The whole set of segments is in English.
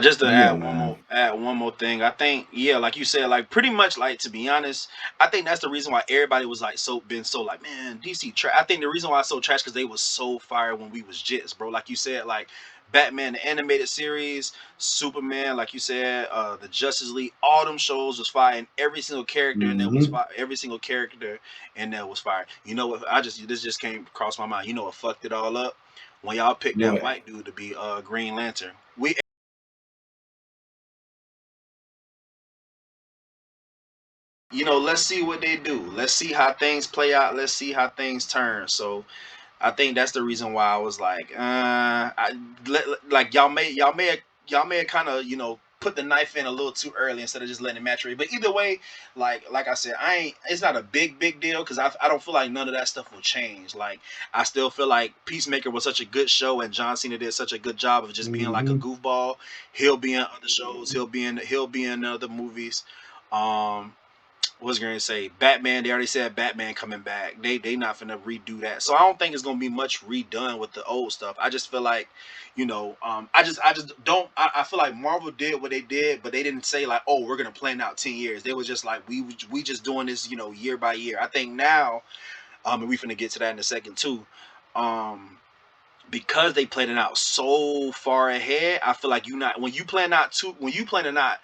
Just to Yeah, man. add one more thing. I think yeah, like you said, like pretty much like to be honest, I think that's the reason why everybody was like so like man DC trash. I think the reason why it's so trash because they was so fire when we was jits, bro. Like you said, like Batman the animated series, Superman, like you said, the Justice League, all them shows was fire, and every single character in there was Hmm. fire. Every single character in there was fire. You know what? I just this just came across my mind. You know what fucked it all up? When y'all picked that What? white dude to be Green Lantern. We let's see what they do. Let's see how things play out. Let's see how things turn. So I think that's the reason why I was like, like y'all may kind of put the knife in a little too early instead of just letting it maturate. But either way, like I said, I ain't. It's not a big deal because I don't feel like none of that stuff will change. Like I still feel like Peacemaker was such a good show and John Cena did such a good job of just being like a Hmm. goofball. He'll be in other shows. He'll be in other movies. Um, was going to say Batman. They already said Batman coming back. They not gonna redo that. So I don't think it's gonna be much redone with the old stuff. I just feel like, I just don't. I feel like Marvel did what they did, but they didn't say like, oh, we're gonna plan out 10 years. They was just like, we just doing this, year by year. I think now, and we finna get to that in a second too. Um, because they planning out so far ahead, I feel like you not when you planning out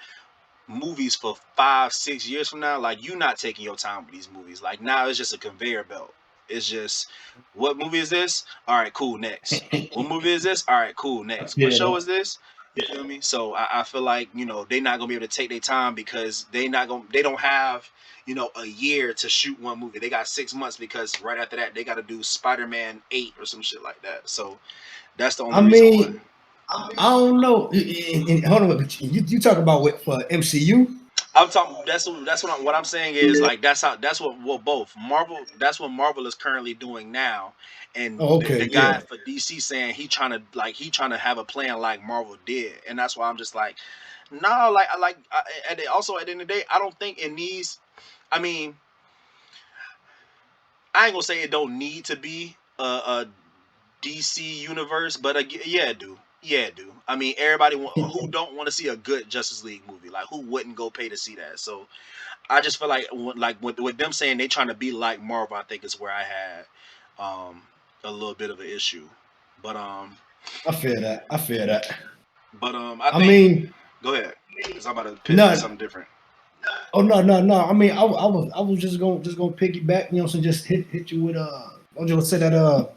movies for 5 6 years from now, like you not taking your time with these movies. Like now it's just a conveyor belt. It's just what movie is this? All right, cool, next. What movie is this? All right, cool, I next. What feel show that. is this? You feel me? So I feel like, they're not gonna be able to take their time because they don't have, a year to shoot one movie. They got 6 months because right after that they gotta do Spider-Man 8 or some shit like that. So that's the only I reason why. mean, I don't know. Hold on, but you talk about what for MCU? I'm talking. What I'm saying is like that's what both Marvel. That's what Marvel is currently doing now, and Oh, the okay, guy yeah. for DC saying he trying to have a plan like Marvel did, and that's why I'm just like, no, and also at the end of the day, I don't think it needs. I mean, I ain't gonna say it don't need to be a DC universe, but yeah, it do. Yeah, it do. I mean, who don't want to see a good Justice League movie? Like, who wouldn't go pay to see that? So I just feel like with them saying they trying to be like Marvel, I think is where I had um, a little bit of an issue. But I feel that. I feel that. I I think mean, go ahead because I'm about to pivot to no. something different. Oh no, no, no. I mean, I was just gonna piggyback. So just hit you with I was just gonna say that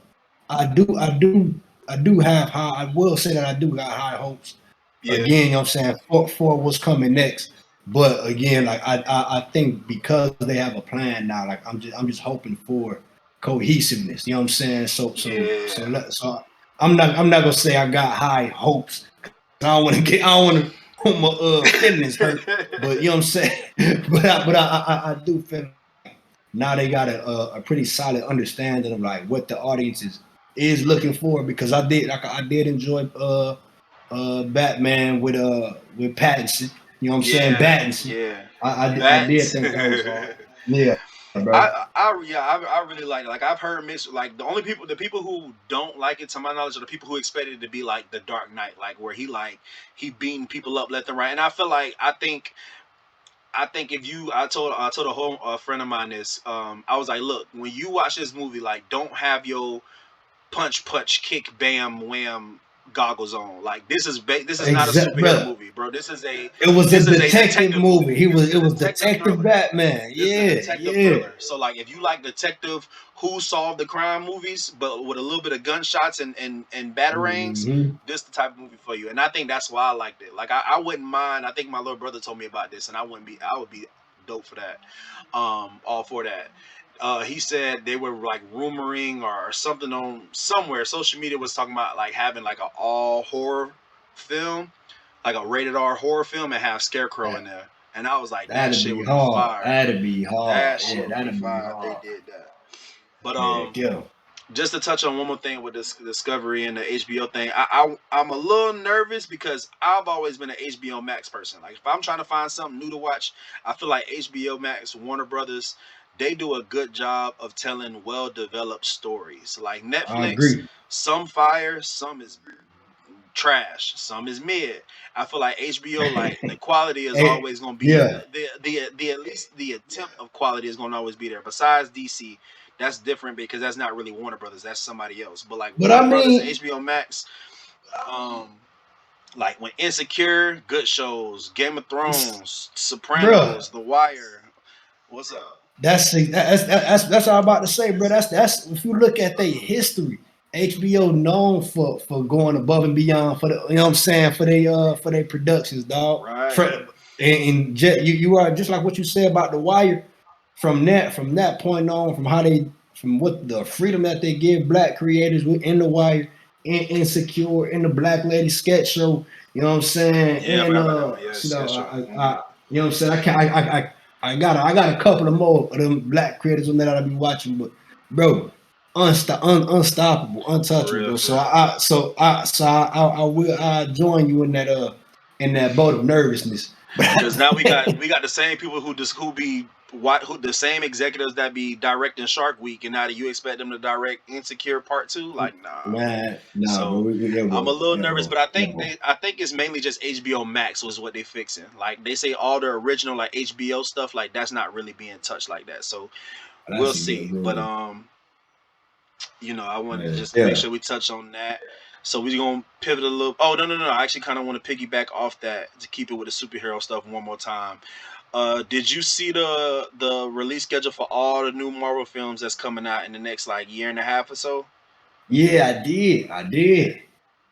I do have high. I will say that I do got high hopes. Yeah, Again, I'm saying for what's coming next. But again, like I think because they have a plan now, like I'm just hoping for cohesiveness. You know what I'm saying? So yeah. I'm not gonna say I got high hopes. I don't want to put my feelings hurt. But you know what I'm saying. But I do feel now they got a pretty solid understanding of like what the audience is looking for because I did enjoy Batman with Pattinson. You know what I'm saying? Yeah, Pattinson. yeah. I did Bats. think that was hard. Yeah, bro. I really like it. Like I've heard mixed. Like the people who don't like it, to my knowledge, are the people who expected it to be like the Dark Knight, like where he beating people up left and right. And I feel like I think if you, I told a whole friend of mine this. I was like, look, when you watch this movie, like don't have your punch kick bam wham goggles on. Like this is not a Exact, superhero bro. movie, bro. It was a This is a detective detective movie. movie. He This was is it a was detective Detective thriller. Batman. This is a Yeah, detective yeah. thriller. So like if you like detective who solved the crime movies, but with a little bit of gunshots and batarangs, Hmm. this the type of movie for you. And I think that's why I liked it. Like I wouldn't mind. I think my little brother told me about this, and I would be dope for that. All for that. He said they were like rumoring or something on somewhere. Social media was talking about like having like a all horror film, like a rated R horror film, and have Scarecrow in there. And I was like, that That'd shit be would be hard. fire. That'd be hard. That Yeah, shit would be that'd be fire if they hard. did that. But Heck yeah. just to touch on one more thing with this Discovery and the HBO thing, I'm a little nervous because I've always been an HBO Max person. Like if I'm trying to find something new to watch, I feel like HBO Max, Warner Brothers, they do a good job of telling well developed stories. Like I Netflix, agree. some fire, some is trash. Some is mid. I feel like HBO, like the quality is Hey, always gonna be yeah, the at least the attempt of quality is gonna always be there. Besides DC, that's different because that's not really Warner Brothers. That's somebody else. But like but I Warner Brothers and mean, HBO Max, um, like when Insecure, good shows, Game of Thrones, bruh, Sopranos, The Wire. What's up? that's all I'm about to say, bro. That's if you look at their history, HBO known for going above and beyond for the you know what I'm saying for their productions, dog. Right. You are just like what you said about the Wire. From that point on, from what the freedom that they give black creators within the Wire, in Insecure, in the Black Lady sketch show, you know what I'm saying, Yeah, I and forgot about that one. Yeah, sketch show. you know what I'm saying. I got a couple of more of them black creators on that I'll be watching, but bro, unstoppable, For untouchable, real, bro. for So real. I join you in that boat of nervousness. But Because now we got I, we got the same people who be what who the same executives that be directing Shark Week, and now do you expect them to direct Insecure Part Two? Like, nah. man, nah, bro, So yeah, I'm a bro, little yeah, nervous, bro, but I yeah, think bro. it's mainly just HBO Max was what they fixing. Like they say all the original like HBO stuff like that's not really being touched like that. So we'll That's a see. good But rule. I wanted to Yeah, just make yeah. sure we touch on that. So we're gonna pivot a little. Oh no! I actually kind of want to piggyback off that to keep it with the superhero stuff one more time. Did you see the release schedule for all the new Marvel films that's coming out in the next like year and a half or so? Yeah,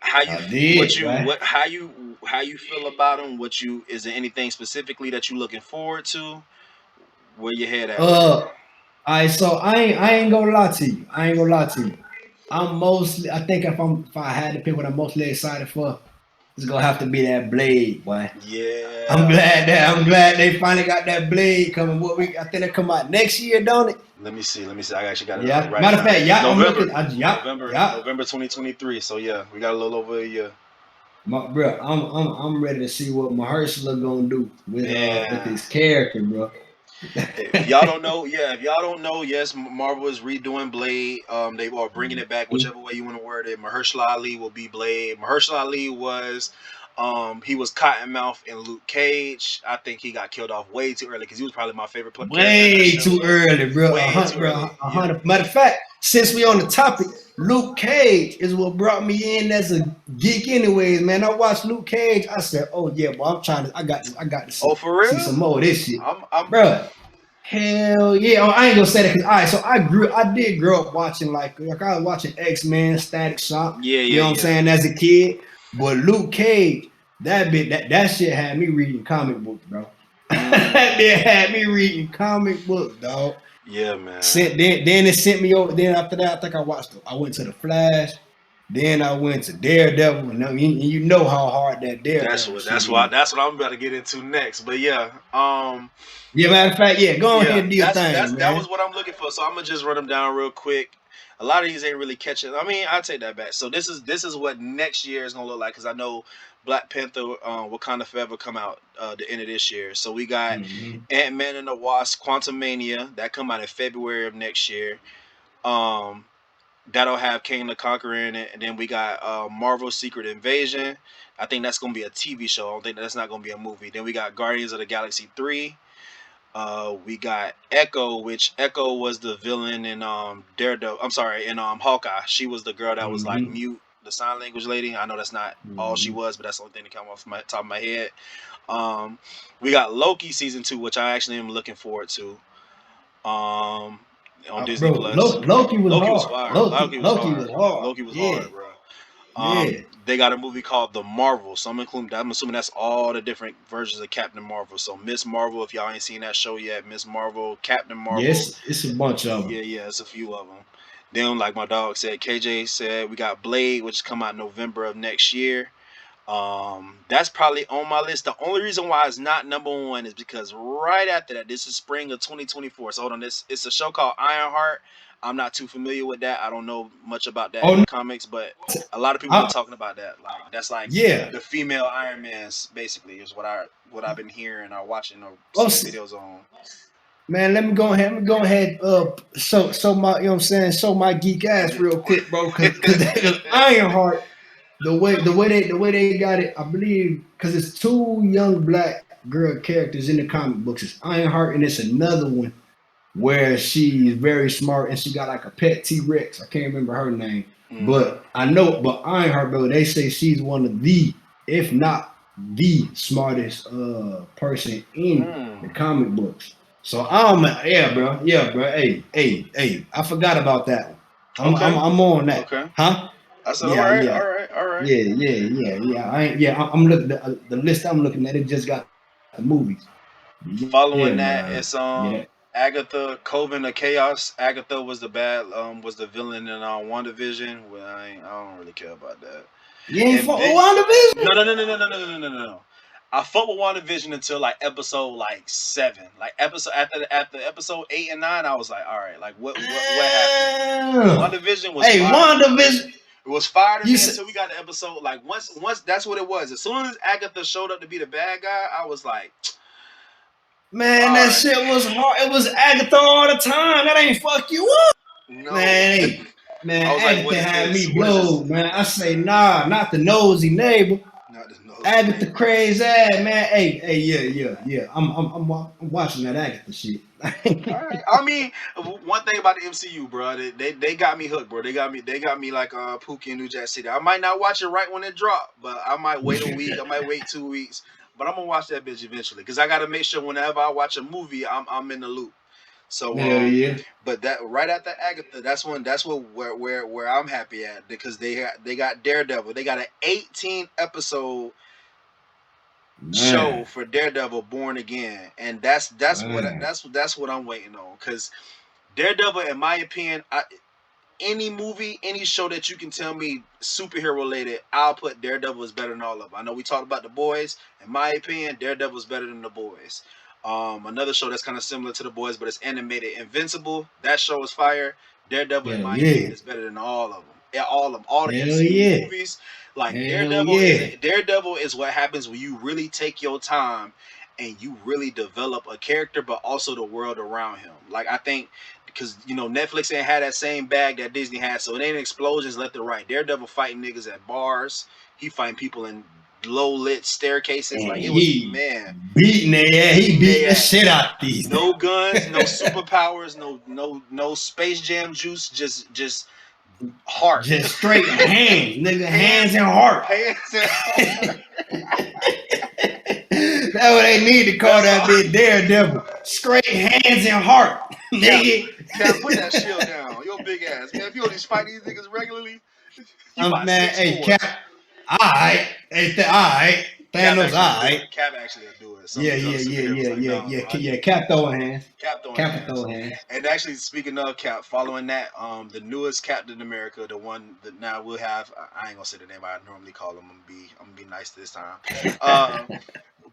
How you I what did, you man. what how you feel about them? What you is there anything specifically that you looking forward to? Where your head at with it? All right, so I ain't gonna lie to you. I ain't gonna lie to you. I think if I had to pick what I'm mostly excited for, it's gonna have to be that Blade, boy. Yeah. I'm glad they finally got that Blade coming. I think they come out next year, don't it? Let me see. Let me see. I actually got to Yeah. write it Matter of down. fact, yeah, I'm November, looking. Yeah. November 2023. So yeah, we got a little over a year. Bro, I'm ready to see what Mahershala gonna do with Man, his character, bro. if y'all don't know, yeah, if y'all don't know, yes, Marvel is redoing Blade. They are bringing it back, whichever way you want to word it. Mahershala Ali will be Blade. Mahershala Ali he was Cottonmouth in Luke Cage. I think he got killed off way too early because he was probably my favorite character in that Way show. too early, bro. Way too early. A Yeah. hundred. Matter of fact, since we on the topic, Luke Cage is what brought me in as a geek, anyways, man. I watched Luke Cage. I said, "Oh yeah, boy, I got to Oh, see for see real? some more of this shit, I'm. bro." Hell yeah! Oh, I ain't gonna say that because so I did grow up watching like I was watching X-Men, Static Shock. Yeah, You yeah, know what I'm yeah. saying as a kid, but Luke Cage, that shit had me reading comic books, bro. That Mm, had me reading comic books, dog. yeah, man. Then it sent me over. Then after that, I think I went to the Flash. Then I went to Daredevil, and you know how hard that Daredevil shit is. That's what I'm about to get into next. But yeah, Yeah, matter of fact, yeah, go ahead yeah, and do your thing, that man. was what I'm looking for. So I'm gonna just run them down real quick. A lot of these ain't really catching. I mean, I take that back. So this is what next year is gonna look like because I know Black Panther, Wakanda Forever come out the end of this year. So we got Mm-hmm. Ant-Man and the Wasp, Quantumania that come out in February of next year. Um, that'll have King the Conqueror in it, and then we got Marvel Secret Invasion. I think that's gonna be a TV show. I don't think that's not gonna be a movie. Then we got Guardians of the Galaxy 3. We got Echo, which Echo was the villain in Daredevil. I'm sorry, in Hawkeye. She was the girl that was like Mm-hmm. mute, the sign language lady. I know that's not all she Mm-hmm. was, but that's the only thing that came off my top of my head. Um, we got Loki season 2, which I actually am looking forward to. Um, on Disney Bro, Plus. Loki was Loki was hard. fire. Loki was Loki hard. was hard. Loki was Yeah, hard, bro. yeah. They got a movie called The Marvel, so I'm assuming that's all the different versions of Captain Marvel. So Miss Marvel, if y'all ain't seen that show yet, Miss Marvel, Captain Marvel, Yes, it's a bunch of them. yeah, it's a few of them. Then, like my dog said, KJ said we got Blade, which come out November of next year. That's probably on my list. The only reason why it's not number one is because right after that, this is spring of 2024. So hold on, this it's a show called Ironheart. I'm not too familiar with that. I don't know much about that Oh in the no, comics, but a lot of people been I, talking about that. Like that's like yeah. the female Iron Man's basically is what I've been hearing or watching or Oh, seeing videos on. man, let me go ahead. So my, you know what I'm saying, show my geek ass real quick, bro, because Ironheart. the way they got it, I believe, because it's two young black girl characters in the comic books. It's Ironheart and it's another one where she's very smart and she got like a pet T Rex. I can't remember her name, Mm-hmm. but I know. But Ironheart though, they say she's one of the, if not the smartest person in the Mm. comic books. So yeah, bro. Hey, I forgot about that one. Okay. I'm on that, Okay. huh? I said, all Yeah, right, yeah. all right, all right. Yeah. I'm looking the list I'm looking at. It just got the movies. Yeah, Following man. that, it's Yeah, Agatha Coven of Chaos. Agatha was the was the villain in WandaVision. Well, I don't really care about that. you ain't And fuck with then WandaVision? no. I fuck with WandaVision until like episode like 7. Like episode after episode 8 and 9, I was like, all right, like what happened? Damn. WandaVision was Hey, fire to me. WandaVision. It was fire to You me said, until we got the episode. Like once that's what it was. As soon as Agatha showed up to be the bad guy, I was like, man, all that right, shit was hard. It was Agatha all the time. That ain't fuck you up, no. man. Hey, man, I was like, what Agatha is had this? me What is this? blowed, man. I say, nah, not the nosy neighbor. Not the nosy Agatha neighbor. crazy ass, man. Yeah. I'm watching that Agatha shit. All right. I mean, one thing about the MCU, bro, they got me hooked, bro. They got me like Pookie in New Jack City. I might not watch it right when it drop, but I might wait a week. I might wait 2 weeks, but I'm gonna watch that bitch eventually because I gotta make sure whenever I watch a movie, I'm in the loop. So Hell yeah, but that right after Agatha, that's what where I'm happy at because they got Daredevil. They got an 18 episode show man, for Daredevil Born Again, and man. that's what I'm waiting on because Daredevil, in my opinion, any movie, any show that you can tell me superhero related, I'll put Daredevil is better than all of them. I know we talked about the boys. In my opinion, Daredevil is better than the boys. Another show that's kind of similar to the boys, but it's animated, Invincible. That show is fire. Daredevil, in Hell my yeah, opinion, is better than all of them. Yeah, all of them, all the hell MCU yeah, movies. Like hell Daredevil yeah. is what happens when you really take your time and you really develop a character, but also the world around him. Like I think because Netflix ain't had that same bag that Disney had, so it ain't explosions left and right. Daredevil fighting niggas at bars, he fighting people in low lit staircases. And Like it was he man beating their ass. He beating beating the their shit ass. out these. No guns, no superpowers, no Space Jam juice, just heart, Just straight hands, nigga, hands hands, and heart. hands and heart. That's what they need to call That's that all. bitch Daredevil. Straight hands and heart, Cap, nigga. Cap, put that shield down. Your big ass, man. If you don't just fight these niggas regularly, you about Man, six hey, four. Cap. Alright. Hey, alright. Cap Thanos, actually will do alright. it. Cap actually will do it. Some of Yeah, these other yeah, yeah, superheroes yeah, like, yeah, no, yeah. I Yeah, need Cap throwing hands. Cap throwing Cap hands. throwing hands. And actually, speaking of Cap, following that, the newest Captain America, the one that now we'll have, I ain't gonna say the name I normally call him. I'm gonna be nice this time. Uh,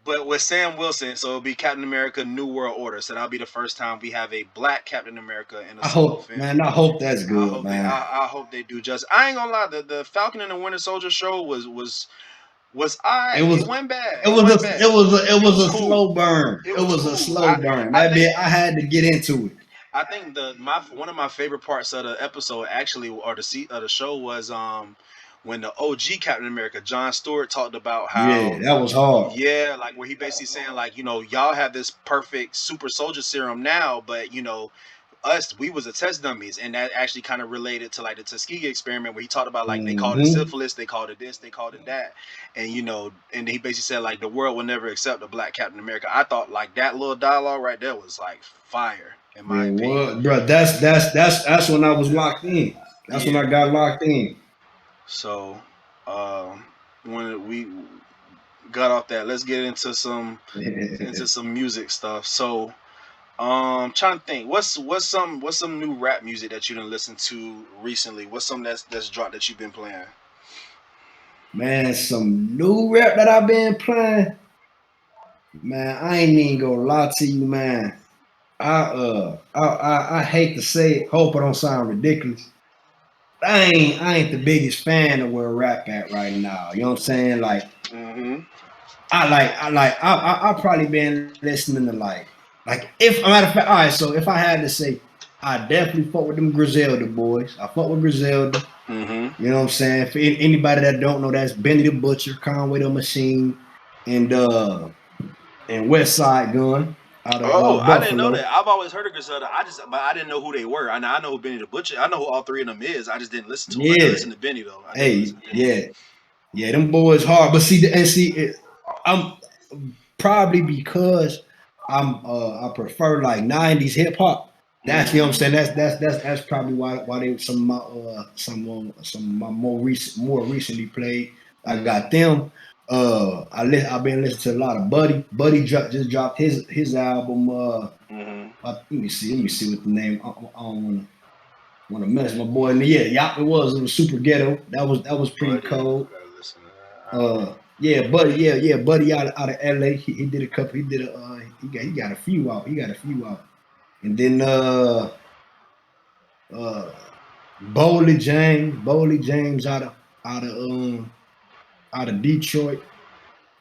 but with Sam Wilson, so it'll be Captain America: New World Order. So that'll be the first time we have a black Captain America in a solo film. I hope that's good, man. I hope they do just. I ain't gonna lie, the Falcon and the Winter Soldier show was It I. was It went bad. it It was went a bad. it was a it It was was a cool. slow burn. It It was was a cool. slow burn. I That think bit I had to get into it. I think my one of my favorite parts of the episode actually or the show was when the OG Captain America John Stewart talked about Yeah, how that was hard. yeah, like where he basically saying like y'all have this perfect super soldier serum now, but us, we was a test dummies, and that actually kind of related to like the Tuskegee experiment where he talked about like they called it Hmm. syphilis, they called it this, they called it that, and and he basically said like the world will never accept a black Captain America. I thought like that little dialogue right there was like fire in my Yeah, opinion. what, bro? That's when I was locked in. That's when Yeah. I got locked in. So um, when we got off that, let's get into some music stuff. So trying to think. What's some new rap music that you done listened to recently? What's some that's dropped that you've been playing? Man, some new rap that I've been playing. Man, I ain't even gonna lie to you, man. I hate to say it. Hope I don't sound ridiculous. I ain't the biggest fan of where rap at right now. You know what I'm saying? Mm-hmm. I probably been listening to like if a matter of fact, all right. So if I had to say, I definitely fuck with them Griselda boys. I fuck with Griselda. Mm-hmm. You know what I'm saying? For anybody that don't know, that's Benny the Butcher, Conway the Machine, and West Side Gun out of Oh, I didn't know Buffalo. that. I've always heard of Griselda. But I didn't know who they were. I know who Benny the Butcher. I know who all three of them is. I just didn't listen to them. I Yeah. listened to Benny though. I definitely Hey, listened to Benny. yeah. Yeah, them boys hard. But I'm probably because I prefer like '90s hip hop. That's you know what I'm Mm-hmm. saying. That's probably why they some of my more recently played. I Mm-hmm. got them. I've been listening to a lot of Buddy. Just dropped his album. Mm-hmm. Let me see what the name. I don't want to mess my boy. And yeah, yeah, it was super ghetto. That was pretty Buddy, cold. I gotta listen to that. I don't know. Yeah, buddy, yeah, buddy out of LA. He did a couple. He did a he got a few out. He got a few out. And then uh Bowley James out of out of Detroit.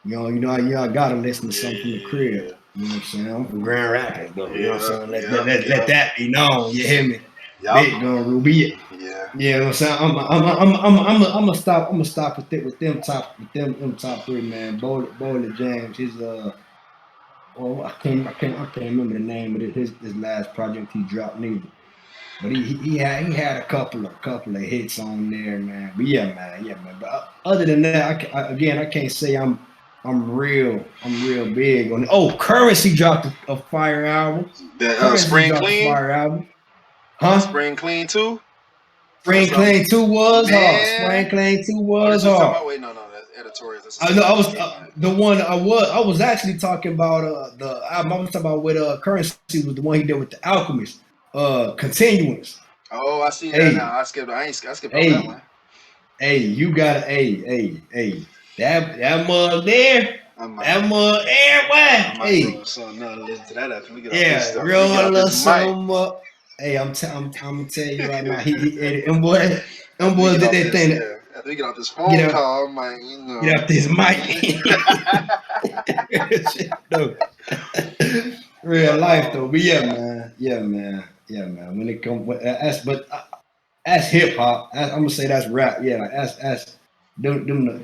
I gotta listen to Yeah, something from the yeah, crib. yeah, You know what I'm saying? I'm from Grand Rapids though. You know what I'm yeah, saying? yeah, Let yeah, that be known. You hear me? yep. Big Gun Ruby. Yeah. Yeah, you know what I'm saying? I'm gonna stop with them top three, man. Bowley James, his I can't remember the name of his last project he dropped neither. But he had a couple of hits on there, man. But yeah, man. But other than that, again, I can't say I'm real big on it. Oh, Currency dropped a fire album. That Currency Spring dropped a Clean. fire album, That huh? Spring Clean too. That's Spring something. Clean 2 was hard. Man. Spring Clean 2 Oh, this was what you talking hard. about? Wait, no, that's editorials. That's a I know I separate was album. Man. the one I was actually talking about the album I was talking about with Currency was the one he did with the Alchemist. Continuance. Oh, I see that now. Hey, I skipped over that hey, one. hey, you got hey. That mug there, I might, that mug there, I what? might roll Hey, something out and listen to that after we get off this yeah, stuff. We get real off little this mic. some Hey, I'm gonna tell you right now, he them boy, them After we boys get did off that this, thing yeah. After we get off this get phone up call, I might, get up this mic. No. Real but life though, but yeah, man. When it comes, that's hip hop. I'm gonna say that's rap. Yeah, like that's them the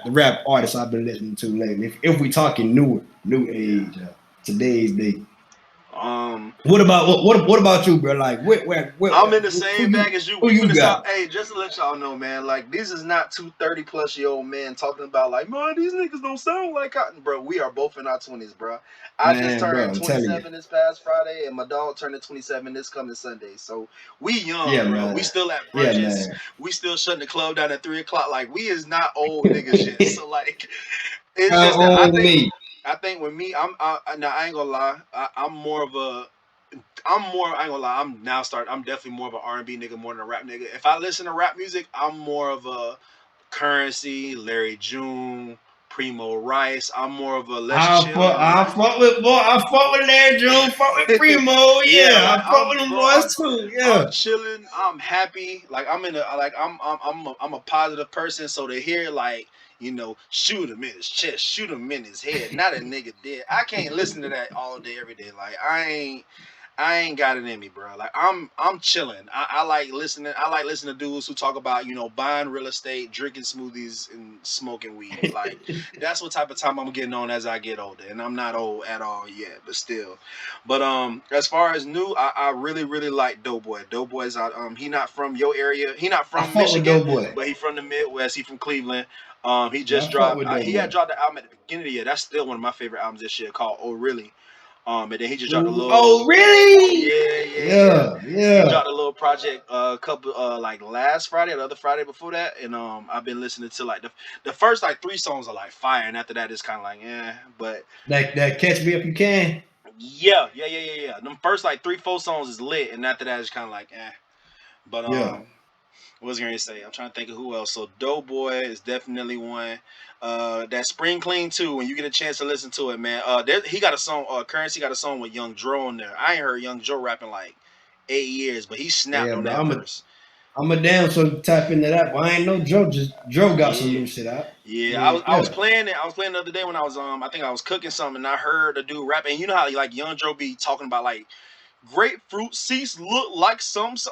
the rap artists I've been listening to lately. If we talking new yeah. age, today's day. Um, What about you, bro? Like I'm in the same bag as you. who We you finna got? stop. Hey, just to let y'all know, man. Like, this is not two 30-plus year old men talking about like, man, these niggas don't sound like Cotton, bro. We are both in our 20s, bro. I just Man, bro, turned I'm telling you. 27 this past Friday, and my dog turning 27 this coming Sunday. So we young, Yeah, bro. We man. still at Yeah, brunches. man. We still shutting the club down at 3 o'clock. Like, we is not old niggas yet. So like, it's How just that old me? I think with me, now I ain't gonna lie. I'm more of a I'm more. I ain't gonna lie. I'm definitely more of an R&B nigga more than a rap nigga. If I listen to rap music, I'm more of a Currency, Larry June, Primo Rice. I'm more of a let's chillin'. I fuck with Larry June, fuck with Primo, Yeah, yeah. like I fuck with them boys too, I'm yeah. chilling. I'm happy. Like I'm in a like I'm a positive person. So to hear like shoot him in his chest, shoot him in his head, not a nigga dead. I can't listen to that all day every day. Like I ain't got it in me, bro. Like I'm chilling. I like listening. I like listening to dudes who talk about buying real estate, drinking smoothies, and smoking weed. Like that's what type of time I'm getting on as I get older, and I'm not old at all yet, but still. But as far as new, I really like Doughboy. Doughboy's out. He not from your area. He not I from fuck with Michigan, Doughboy. but he from the Midwest. He from Cleveland. He Yeah, I just fuck dropped. with He had Doughboy. dropped the album at the beginning of the year. That's still one of my favorite albums this year, called Oh Really. And then he just dropped a Ooh, little. oh, really? Yeah. Yeah, He yeah. dropped a little project couple like last Friday or the other Friday before that, and I've been listening to like the first like three songs are like fire, and after that it's kind of like but That catch me if you can. yeah. Them first like 3-4 songs is lit, and after that it's kind of like But Yeah. what was I gonna say? I'm trying to think of who else. So Doughboy is definitely one. That Spring Clean too. When you get a chance to listen to it, man. He got a song. Currency got a song with Young Dro on there. I ain't heard Young Joe rapping like 8 years, but he snapped Yeah, on bro. that verse. I'm a damn so tap into that. But I ain't know Joe got some Yeah. new shit out. Yeah, Yeah, I was yeah. playing it. I was playing the other day when I was I think I was cooking something and I heard a dude rapping. You know how like Young Joe be talking about like grapefruit seeds look like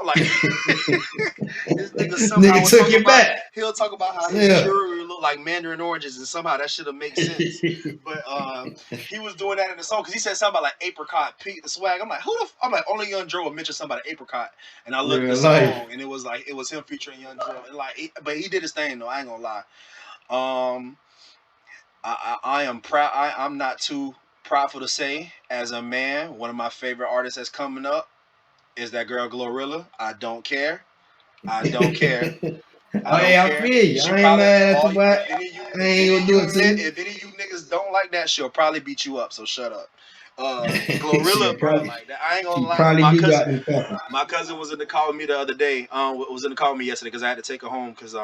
like this nigga somehow Nigga will took talk you about back. he'll talk about how his Yeah. jewelry look like mandarin oranges and somehow that should have make sense. But he was doing that in the song because he said something about like apricot Pete the swag. I'm like, I'm like only Young Joe would mention something about apricot, and I looked at the Real life. song and it was like it was him featuring Young Joe and like, but he did his thing though. I ain't gonna lie. Um, I am proud. I'm not too proudful to say as a man, one of my favorite artists that's coming up is that girl Glorilla. I don't care. I don't care. I Oh don't yeah, I care. feel you. She I ain't probably mad at all the back. I ain't gonna do it to you. if any of you niggas don't like that, she'll probably beat you up. So shut up. She Glorilla, bro, probably like that. I ain't gonna she lie. probably do got them peppers. My cousin was in the call with me the other day. Was in the call with me yesterday because I had to take her home because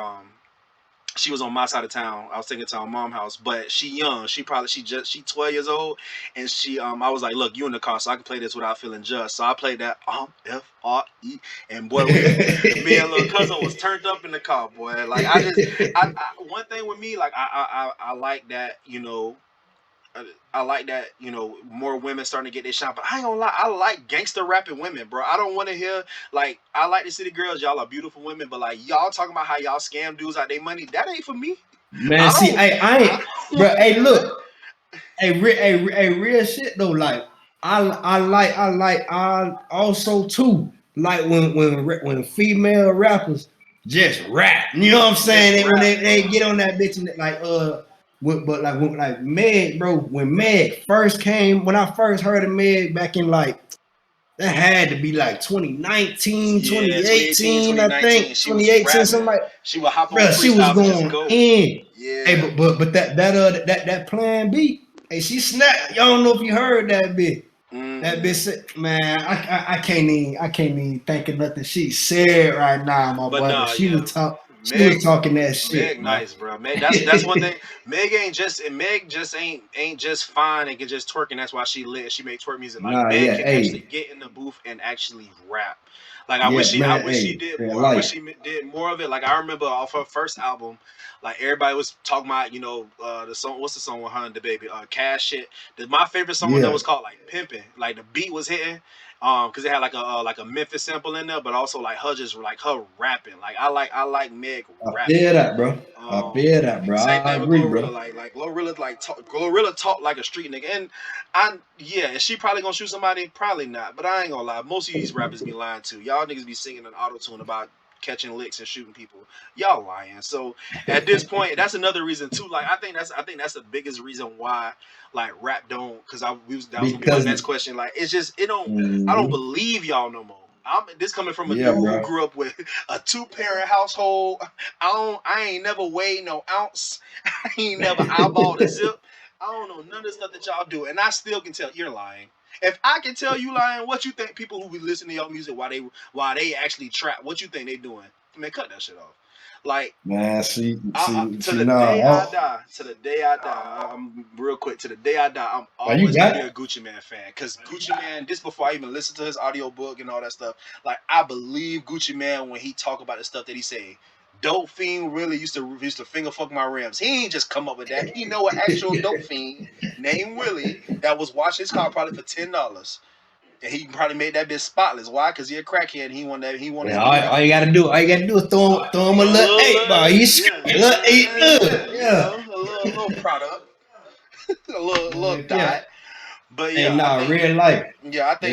she was on my side of town. I was taking her to her mom's house, but she young. She 12 years old, and she I was like, look, you in the car, so I can play this without feeling judged. So I played that FRE, and boy, me and little cousin was turned up in the car, boy. Like one thing with me, like I like that, I like that, more women starting to get their shine. But I ain't gonna lie, I like gangster rapping women, bro. I don't want to hear like I like the city girls. Y'all are beautiful women, but like y'all talking about how y'all scam dudes out their money. That ain't for me. Man, I see, don't. I I ain't, don't bro. want to Hey, hear that. look, real shit though. Like, I also too like when female rappers just rap. You know what I'm Just saying? When rap, they bro. get on that bitch and like but like like Meg, bro. When Meg first came, when I first heard of Meg back in like that had to be like 2019, Yeah, 2018, 2018, I 2019. think She was 2018, something rapping. like. She would hop on Bro, she was freestyles and just going go. in. Hey, Yeah. but that plan B. Hey, she snapped. Y'all don't know if you heard that bit. That bitch Mm-mm. said, man, I can't even think of nothing she said right now, my But boy. But nah, yeah. she was Meg, talking that shit, Meg, man. nice, bro. Meg, that's one thing. Meg just ain't just fine and can just twerk, and that's why she lit. She make twerk music. Like Nah, Meg yeah, can actually hey, get in the booth and actually rap. Like yeah, I man, wish she hey, did real more. I wish life. she did more of it. Like I remember off her first album, like everybody was talking about, the song. What's the song with her and the baby? Cash shit. My favorite song on there Yeah, was called like Pimpin'. Like the beat was hitting. Because it had like a Memphis sample in there, but also like her just like her rapping. Like I like Meg I rapping. feel that, bro. I Um, feel that, bro. Same I thing with agree, Glorilla. bro. Like Glorilla Glorilla talk like a street nigga. And yeah, is she probably gonna shoot somebody? Probably not. But I ain't gonna lie. Most of these rappers be lying too. Y'all niggas be singing an auto tune about catching licks and shooting people. Y'all lying. So at this point, that's another reason too. Like I think that's the biggest reason why like rap don't, because that was gonna be my Because next question. Like it's just it don't I don't mhm, believe y'all no more. This coming from a yeah, dude who bro. grew up with a two-parent household. I ain't never weighed no ounce. I ain't never eyeballed a zip. I don't know none of the stuff that y'all do, and I still can tell you're lying. If I can tell you lying, what you think people who be listening to your music while they actually trap, what you think they doing? Man, cut that shit off. Like Man, to see, the nah. day I die, to the day I die, I'm real quick. To the day I die, I'm Oh, you always gonna got be it? a Gucci Man fan. Cause Gucci Man, this before I even listen to his audiobook and all that stuff. Like I believe Gucci Man when he talk about the stuff that he say. Dope fiend really used to finger fuck my rims. He ain't just come up with that. He know an actual dope fiend named Willie that was washing his car probably for $10. And he probably made that bitch spotless. Why? Cause he a crackhead. And he want Yeah, his money all back. you gotta do, throw him a little eight ball. He's Yeah, a little eight, yeah. a little product, a little Heck yeah. dot. But Hey, yeah, I nah, think real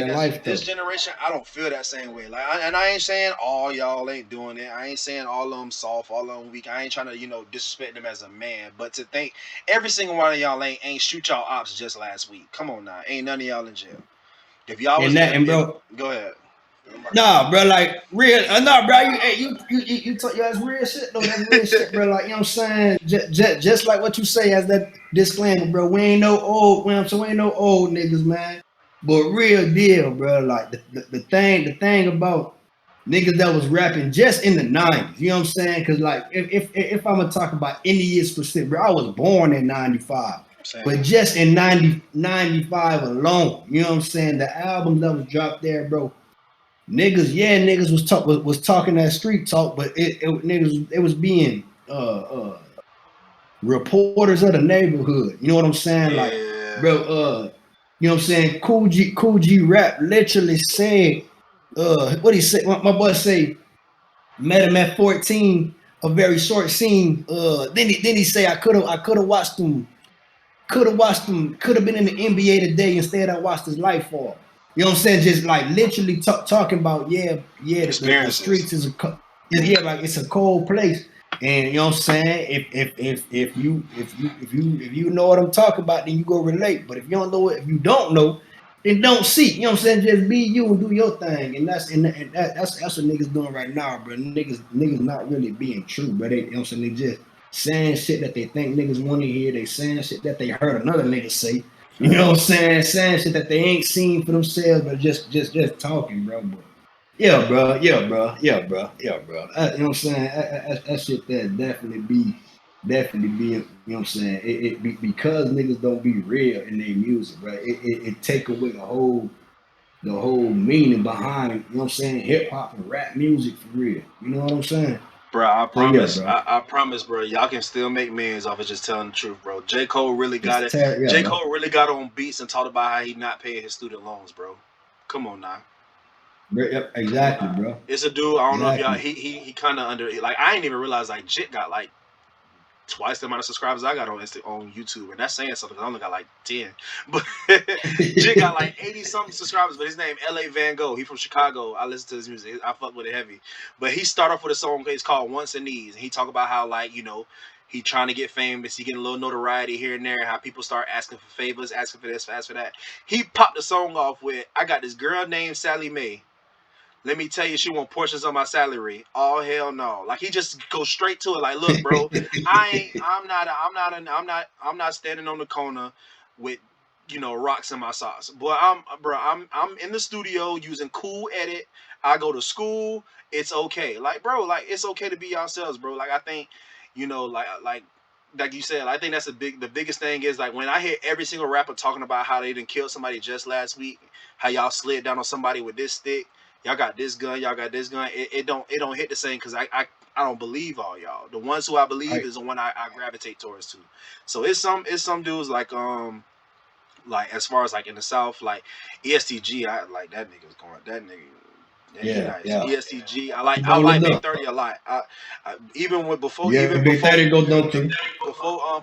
that's life this though. generation. I don't feel that same way. Like, and I ain't saying all y'all ain't doing it. I ain't saying all of them soft, all of them weak. I ain't trying to disrespect them as a man. But to think every single one of y'all ain't shoot y'all ops just last week. Come on now, ain't none of y'all in jail. If y'all was And if bro, go ahead. nah, bro, like real, nah, bro, you talk, yo, that's real shit though. That's real shit, bro. Like you know what I'm saying, just like what you say as that disclaimer, bro. We ain't no old, we ain't no old niggas, man. But real deal, bro. Like the thing about niggas that was rapping just in the '90s, you know what I'm saying? Because like if I'm gonna talk about any year specific, bro, I was born in '95. But Same. just in 90 95 alone, you know what I'm saying? The albums that was dropped there, bro, niggas was talking that street talk, but it was being reporters of the neighborhood. You know what I'm saying? Like, Yeah, bro, you know what I'm saying? Cool G Rap literally said, what he said, my boy say, met him at 14, a very short scene. Then he say I could have could have been in the NBA today. Instead, I watched his life fall. You know what I'm saying? Just like literally talking about, yeah, the experiences. streets is yeah, like it's a cold place. And you know what I'm saying? If you know what I'm talking about, then you go relate. But if you don't know it, if you don't know, then don't see. You know what I'm saying? Just be you and do your thing. And that's what niggas doing right now, bro. Niggas not really being true, but they, you know what I'm saying? They just saying shit that they think niggas want to hear. They saying shit that they heard another nigga say. You know what I'm saying? Saying shit that they ain't seen for themselves, but just talking, bro. But yeah, bro. You know what I'm saying? That shit that definitely be. You know what I'm saying? It be, because niggas don't be real in their music, bro. It take away the whole meaning behind, you know what I'm saying, hip hop and rap music for real. You know what I'm saying? Bro, I So yeah, promise, bro. I promise, bro. Y'all can still make millions off of just telling the truth, bro. J. Cole really got it. Yeah, J. bro. Cole really got on beats and talked about how he not paying his student loans, bro. Come on now. Yep, Come on exactly, now. bro. It's a dude. I don't know if y'all. Exactly. He kind of under like I ain't even realize like Jit got like twice the amount of subscribers I got on YouTube, and that's saying something. 'Cause I only got like 10, but Jit got like 80 something subscribers. But his name L.A. Van Gogh. He from Chicago. I listen to his music. I fuck with it heavy. But he started off with a song. It's called Once and Needs, and he talk about how like he trying to get famous. He getting a little notoriety here and there. How people start asking for favors, asking for this, asking for that. He popped the song off with I got this girl named Sally Mae. Let me tell you, she want portions of my salary. Oh hell no! Like he just goes straight to it. Like, look, bro, I ain't. I'm not standing on the corner with rocks in my socks. But I'm in the studio using Cool Edit. I go to school. It's okay. Like, bro, like it's okay to be ourselves, bro. Like I think, like you said, I think that's the biggest thing is like when I hear every single rapper talking about how they didn't kill somebody just last week, how y'all slid down on somebody with this stick, y'all got this gun, y'all got this gun. It don't hit the same because I don't believe all y'all. The ones who I believe Right. is the one I gravitate towards too. So it's some dudes like as far as like in the South like ESTG. I like that nigga's going that nigga. Yeah, he Yeah, nice. yeah. ESTG. I He like I holding like Big up. 30 a lot. Even with before Yeah, even Big before 30 go down too.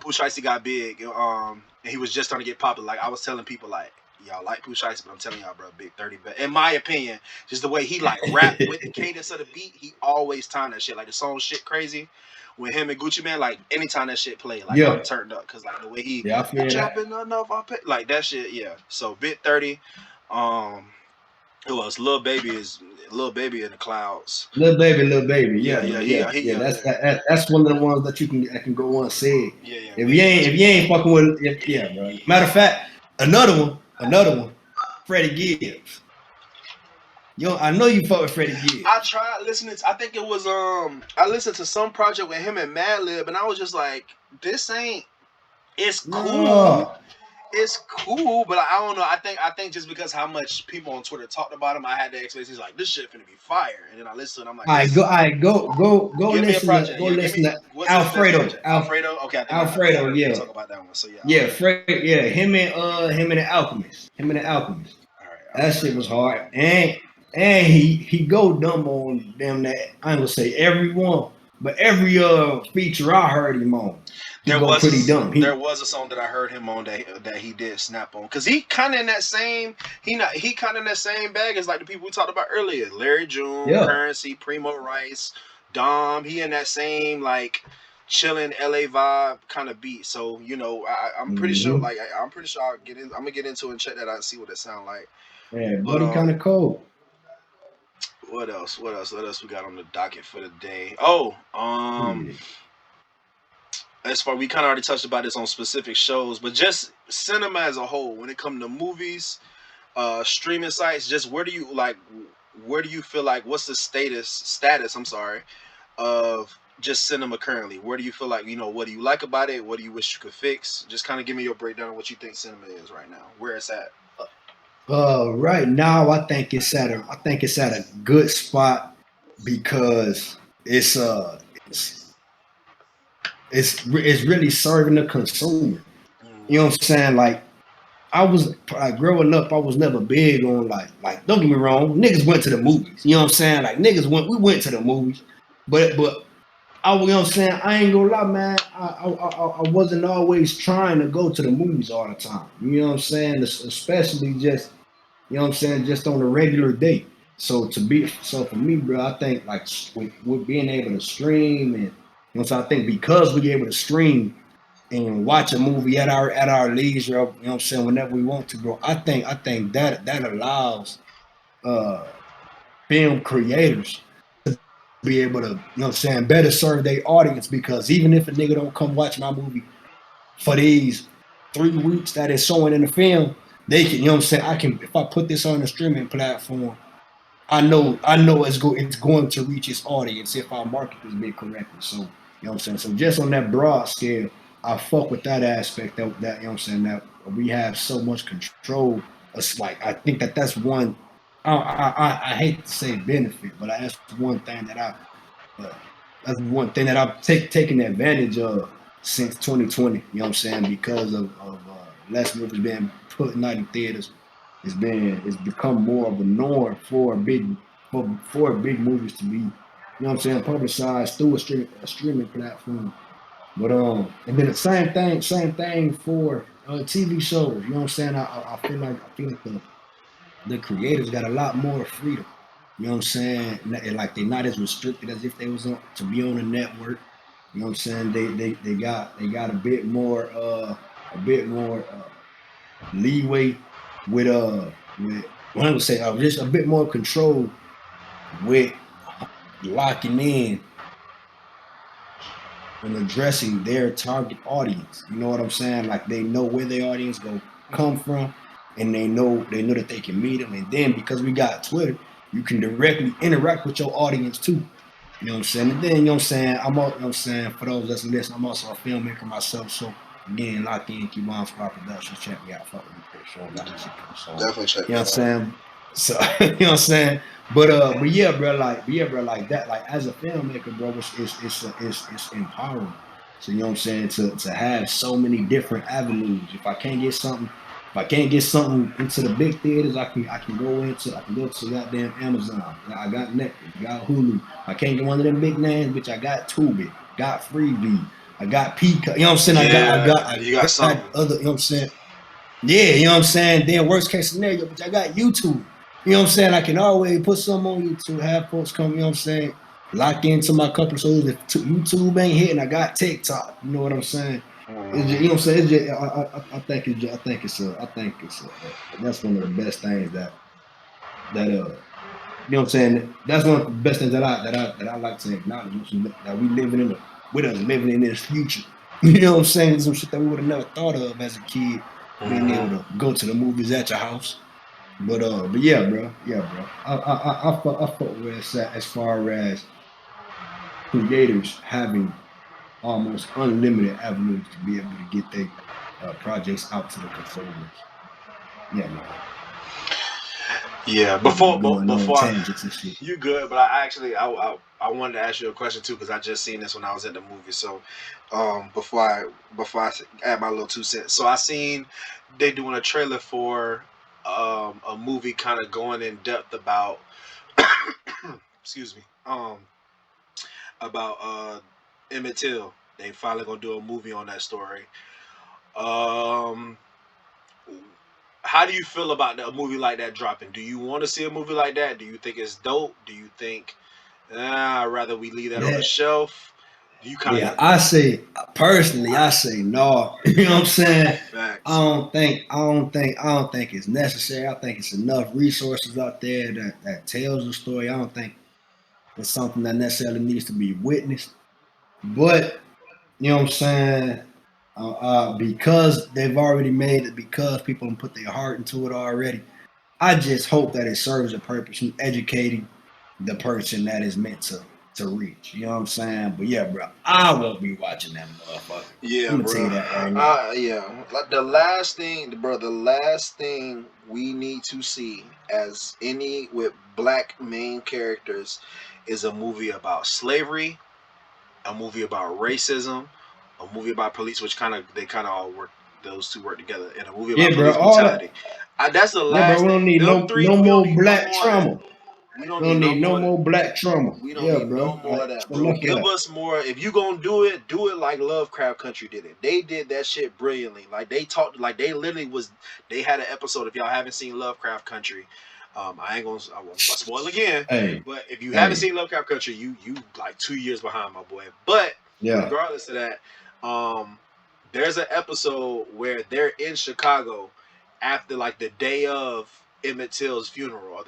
Push Icy got big, and he was just starting to get popular. Like I was telling people, like y'all like Push Icy, but I'm telling y'all, bro, Big 30. But in my opinion, just the way he like rap with the cadence of the beat, he always timed that shit. Like the song "Shit Crazy," with him and Gucci Man, like anytime that shit play, like I'm Yeah. turned up because like the way he Yeah, I you feel that. jumping enough, I pay like that shit. Yeah. So Big 30, um, who else? Lil Baby in the clouds. Little baby. Yeah, Yeah, yeah, man. he Yeah, he yeah. yeah That's yeah that's one of the ones that can go unsaid. yeah yeah. If We you ain't ain't if touching. you ain't fucking with, yeah, bro. Matter of fact, another one, Freddie Gibbs. I know you fuck with Freddie I Gibbs. tried listening to, I think it was I listened to some project with him and Madlib and I was just like, this ain't it's cool. No, It's cool, but I don't know. I think just because how much people on Twitter talked about him, I had the expectations like this shit finna be fire. And then I listened to it, I'm like, this go give me a listen to project. go Yeah, give me listen to what's his best Alfredo. project? Alfredo? Okay, I think I Alfredo, heard people yeah. talk about that one. So yeah, Yeah, Alfredo. Fred, yeah, him and the Alchemist. Him and the Alchemist. Alright, That shit Alfredo. was hard. And he go dumb on them that I ain't gonna say every one, but every feature I heard him on, he There go was pretty dumb. a there was a song that I heard him on that he did snap on because he kind of in that same he kind of in that same bag as like the people we talked about earlier, Larry June, Yeah. Currency, Primo Rice, Dom. He in that same like chilling LA vibe kind of beat. So I'm pretty sure Mm-hmm. I'm pretty sure I'm gonna get into it and check that out and see what it sound like. Yeah, But buddy kind of cold. what else? What else? What else we got on the docket for the day? Oh, Yeah. as far we kind of already touched about this on specific shows, but just cinema as a whole, when it comes to movies, streaming sites, just where do you feel like what's the status? I'm sorry, of just cinema currently. Where do you feel like what do you like about it? What do you wish you could fix? Just kind of give me your breakdown of what you think cinema is right now, where it's at. Right now, I think it's at a good spot because it's it's it's really serving the consumer. You know what I'm saying? Like I was like growing up, I was never big on like don't get me wrong, niggas went to the movies. You know what I'm saying? Like we went to the movies, but you know what I'm saying? I ain't gonna lie, man. I wasn't always trying to go to the movies all the time. You know what I'm saying? Especially just you know what I'm saying, just on a regular day. So for me, bro, I think like with being able to stream and you know, so I think because we able to stream and watch a movie at our leisure, you know what I'm saying, whenever we want to, bro. I think that allows uh film creators to be able to, you know what I'm saying, better serve their audience because even if a nigga don't come watch my movie for these 3 weeks that it's showing in the film, they can, you know what I'm saying, I can if I put this on a streaming platform, I know it's going to reach its audience if I market this bit correctly. So, you know what I'm saying? So just on that broad scale, I fuck with that aspect that you know what I'm saying, that we have so much control. It's like I think that's one I hate to say benefit, but that's one thing uh, I've taken advantage of since 2020. You know what I'm saying? Because of less movies being put out in theaters, it's become more of a norm for big movies to be. You know what I'm saying? Publicized through a streaming platform. But and then the same thing for TV shows. You know what I'm saying? I feel like the creators got a lot more freedom. You know what I'm saying? Like they're not as restricted as if they was to be on a network. You know what I'm saying? They got a bit more leeway with what I'm gonna say just a bit more control with locking in and addressing their target audience. You know what I'm saying? Like they know where their audience go come from, and they know that they can meet them. And then because we got Twitter, you can directly interact with your audience too. You know what I'm saying? And then you know what I'm saying. You know what I'm saying, for those that's listening, I'm also a filmmaker myself. So again, lock in, keep on Squad Productions. Check me out. Fuck with me, pretty sure got my shit coming soon. Definitely check You know what I'm that out. saying? So you know what I'm saying. But yeah, bro, like that, like as a filmmaker, bro, it's empowering. So you know what I'm saying, to have so many different avenues. If I can't get something into the big theaters, I can go to goddamn Amazon. I got Netflix, I got Hulu. I can't get one of them big names, bitch. I got Tubi, got Freevee, I got Peacock. You know what I'm saying? Yeah, I you got got something. other. You know what I'm saying? Yeah, you know what I'm saying? Then worst case scenario, but I got YouTube. You know what I'm saying? I can always put some on YouTube, have folks come, you know what I'm saying? Lock into my couple of shows. If YouTube ain't hitting, I got TikTok. You know what I'm saying? You know what I'm saying? It's just, that's one of the best things that you know what I'm saying? That's one of the best things that I like to acknowledge. That we living in with us living in this future. You know what I'm saying? Some shit that we would have never thought of as a kid, being Hmm. able to go to the movies at your house. But yeah, bro, I fuck where it's at as far as creators having almost unlimited avenues to be able to get their projects out to the consumers. Yeah, man. Yeah, We be before going on before tangents and shit. you good, but I actually I wanted to ask you a question too because I just seen this when I was at the movie. So, before I add my little 2 cents, so I seen they doing a trailer for a movie kind of going in depth about excuse me about Emmett Till. They finally gonna do a movie on that story. Um, how do you feel about a movie like that dropping? Do you want to see a movie like that? Do you think it's dope? Do you think I'd rather we leave that on the Yeah, shelf? Do you kind yeah. of I say personally, I say no. You know what I'm saying? facts? I don't think it's necessary. I think it's enough resources out there that tells the story. I don't think it's something that necessarily needs to be witnessed. But you know what I'm saying? Because they've already made it, because people put their heart into it already. I just hope that it serves a purpose in educating the person that is meant to reach. You know what I'm saying? But yeah, bro, I won't be watching that motherfucker. Yeah, I'm gonna tell bro. you that right now. Yeah. Like the last thing, bro. The last thing we need to see as any with black main characters is a movie about slavery, a movie about racism, a movie about police, which they kind of all work. Those two work together, and a movie Yeah, about bro. police All that. brutality. That's the Yeah, bro. last We thing. don't need Them three, no we don't more need no black more of that. trauma. We don't We need don't no need no more of that. more black trauma. We don't Yeah, need bro. no more of that, bro. Enough of Give that. us more. If you gonna do it like Lovecraft Country did it. They did that shit brilliantly. Like they talked, like they literally was. They had an episode. If y'all haven't seen Lovecraft Country, I ain't gonna. I won't spoil again. Hey, But if you haven't hey. seen Lovecraft Country, you like 2 years behind, my boy. But Yeah. regardless of that, there's an episode where they're in Chicago after like the day of Emmett Till's funeral,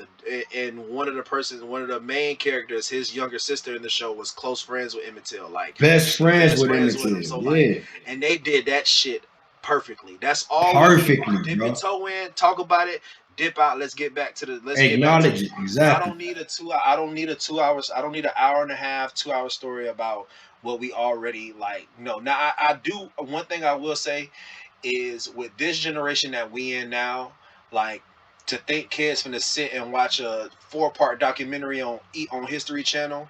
and one of the main characters, his younger sister in the show, was close friends with Emmett Till. Like Best she was friends best with friends Emmett with him. Till. So like, Yeah. and they did that shit perfectly. That's all we need. Perfectly, Dip your bro. toe in, talk about it, dip out. Let's get back to Acknowledge it. it. I Exactly. don't need a two. I don't need a 2 hours. I don't need an hour and a half, 2 hour story about what we already like. No, now I do. One thing I will say is with this generation that we in now, like to think kids finna sit and watch a 4 part documentary on History Channel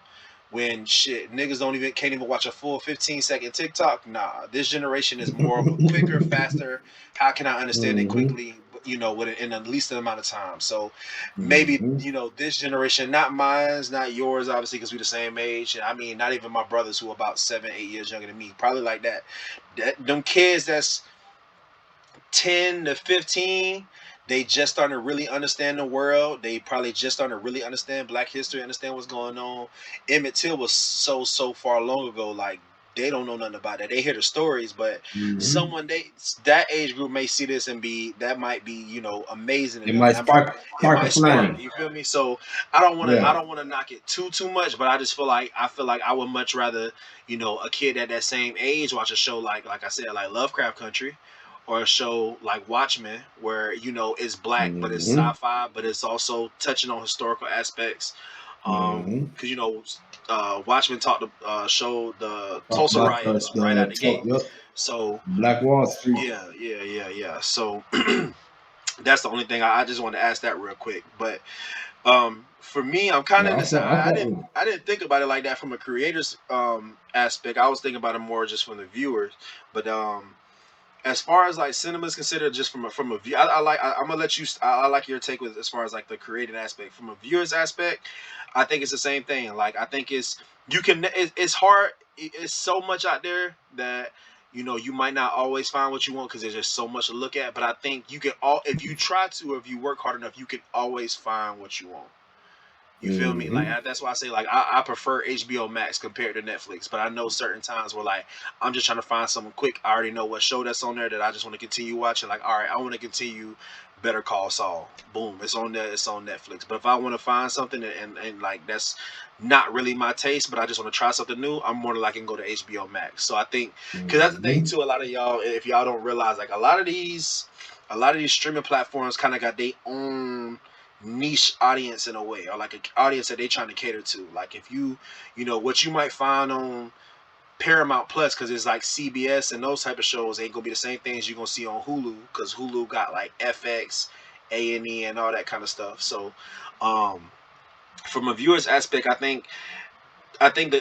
when shit niggas don't even can't even watch a full 15-second TikTok. Nah, this generation is more of a quicker, faster. How can I understand it Mm-hmm. quickly? In the least amount of time. So maybe Mm-hmm. this generation, not mine's, not yours, obviously, because we the same age. I mean, not even my brothers who are about 7, 8 years younger than me. Probably like that. Them kids that's 10 to 15, they just starting to really understand the world. They probably just starting to really understand black history, understand what's going on. Emmett Till was so far long ago, like they don't know nothing about that. They hear the stories, but Mm-hmm. someone they that age group may see this and be that might be, amazing to It them. might That might it spark a might spark, flame. you feel me? So I Yeah. don't wanna knock it too much, but I feel like I would much rather, a kid at that same age watch a show like I said, like Lovecraft Country, or a show like Watchmen, where it's black but it's Mm-hmm. sci-fi, but it's also touching on historical aspects. Mm-hmm. Because Watchmen talked to show the Talk Tulsa about riots right out the the talk. gate. Yup. So Black Wall Street. yeah. So that's the only thing I just wanted to ask that real quick. But for me, I'm kind of No, in the same. I fuck with it. I didn't think about it like that from a creator's aspect. I was thinking about it more just from the viewers. But as far as like cinema is considered, just from a view, I'm gonna let you. I like your take with as far as like the creative aspect. From a viewer's aspect, I think it's the same thing. Like I think it's hard. It's so much out there that you might not always find what you want because there's just so much to look at. But I think you can all if you try to, or if you work hard enough, you can always find what you want. You feel me? Like Mm-hmm. that's why I say like I prefer HBO Max compared to Netflix. But I know certain times where like I'm just trying to find something quick. I already know what show that's on there that I just want to continue watching. Like all right, I want to continue Better Call Saul. Boom, it's on there. It's on Netflix. But if I want to find something and like that's not really my taste, but I just want to try something new, I'm more than likely can go to HBO Max. So I think because that's the thing Mm-hmm. too. A lot of y'all, if y'all don't realize, like a lot of these streaming platforms kind of got their own niche audience in a way, or like an audience that they trying to cater to. Like if what you might find on Paramount Plus, because it's like CBS and those type of shows ain't gonna be the same things you're gonna see on Hulu, because Hulu got like FX, A&E, and all that kind of stuff. So um from a viewer's aspect, I think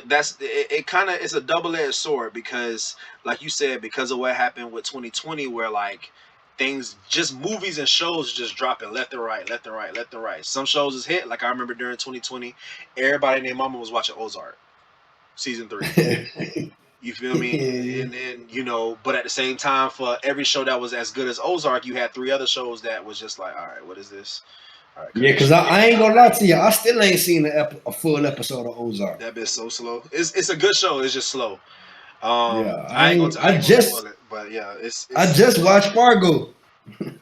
that's it kind of it's a double-edged sword, because like you said, because of what happened with 2020, where like things, just movies and shows just dropping left and right, left and right, left and right. Some shows is hit, like I remember during 2020 everybody and their mama was watching Ozark season 3. You feel me? Yeah. And but at the same time, for every show that was as good as Ozark, you had 3 other shows that was just like, all right, what is this? All right, cut Yeah, this cause shit I off. ain't gonna lie to you, I still ain't seen a full episode of Ozark. That bit's so slow. It's a good show, it's just slow. Yeah, I ain't gonna spoil it, but yeah, I it's just watched Fargo.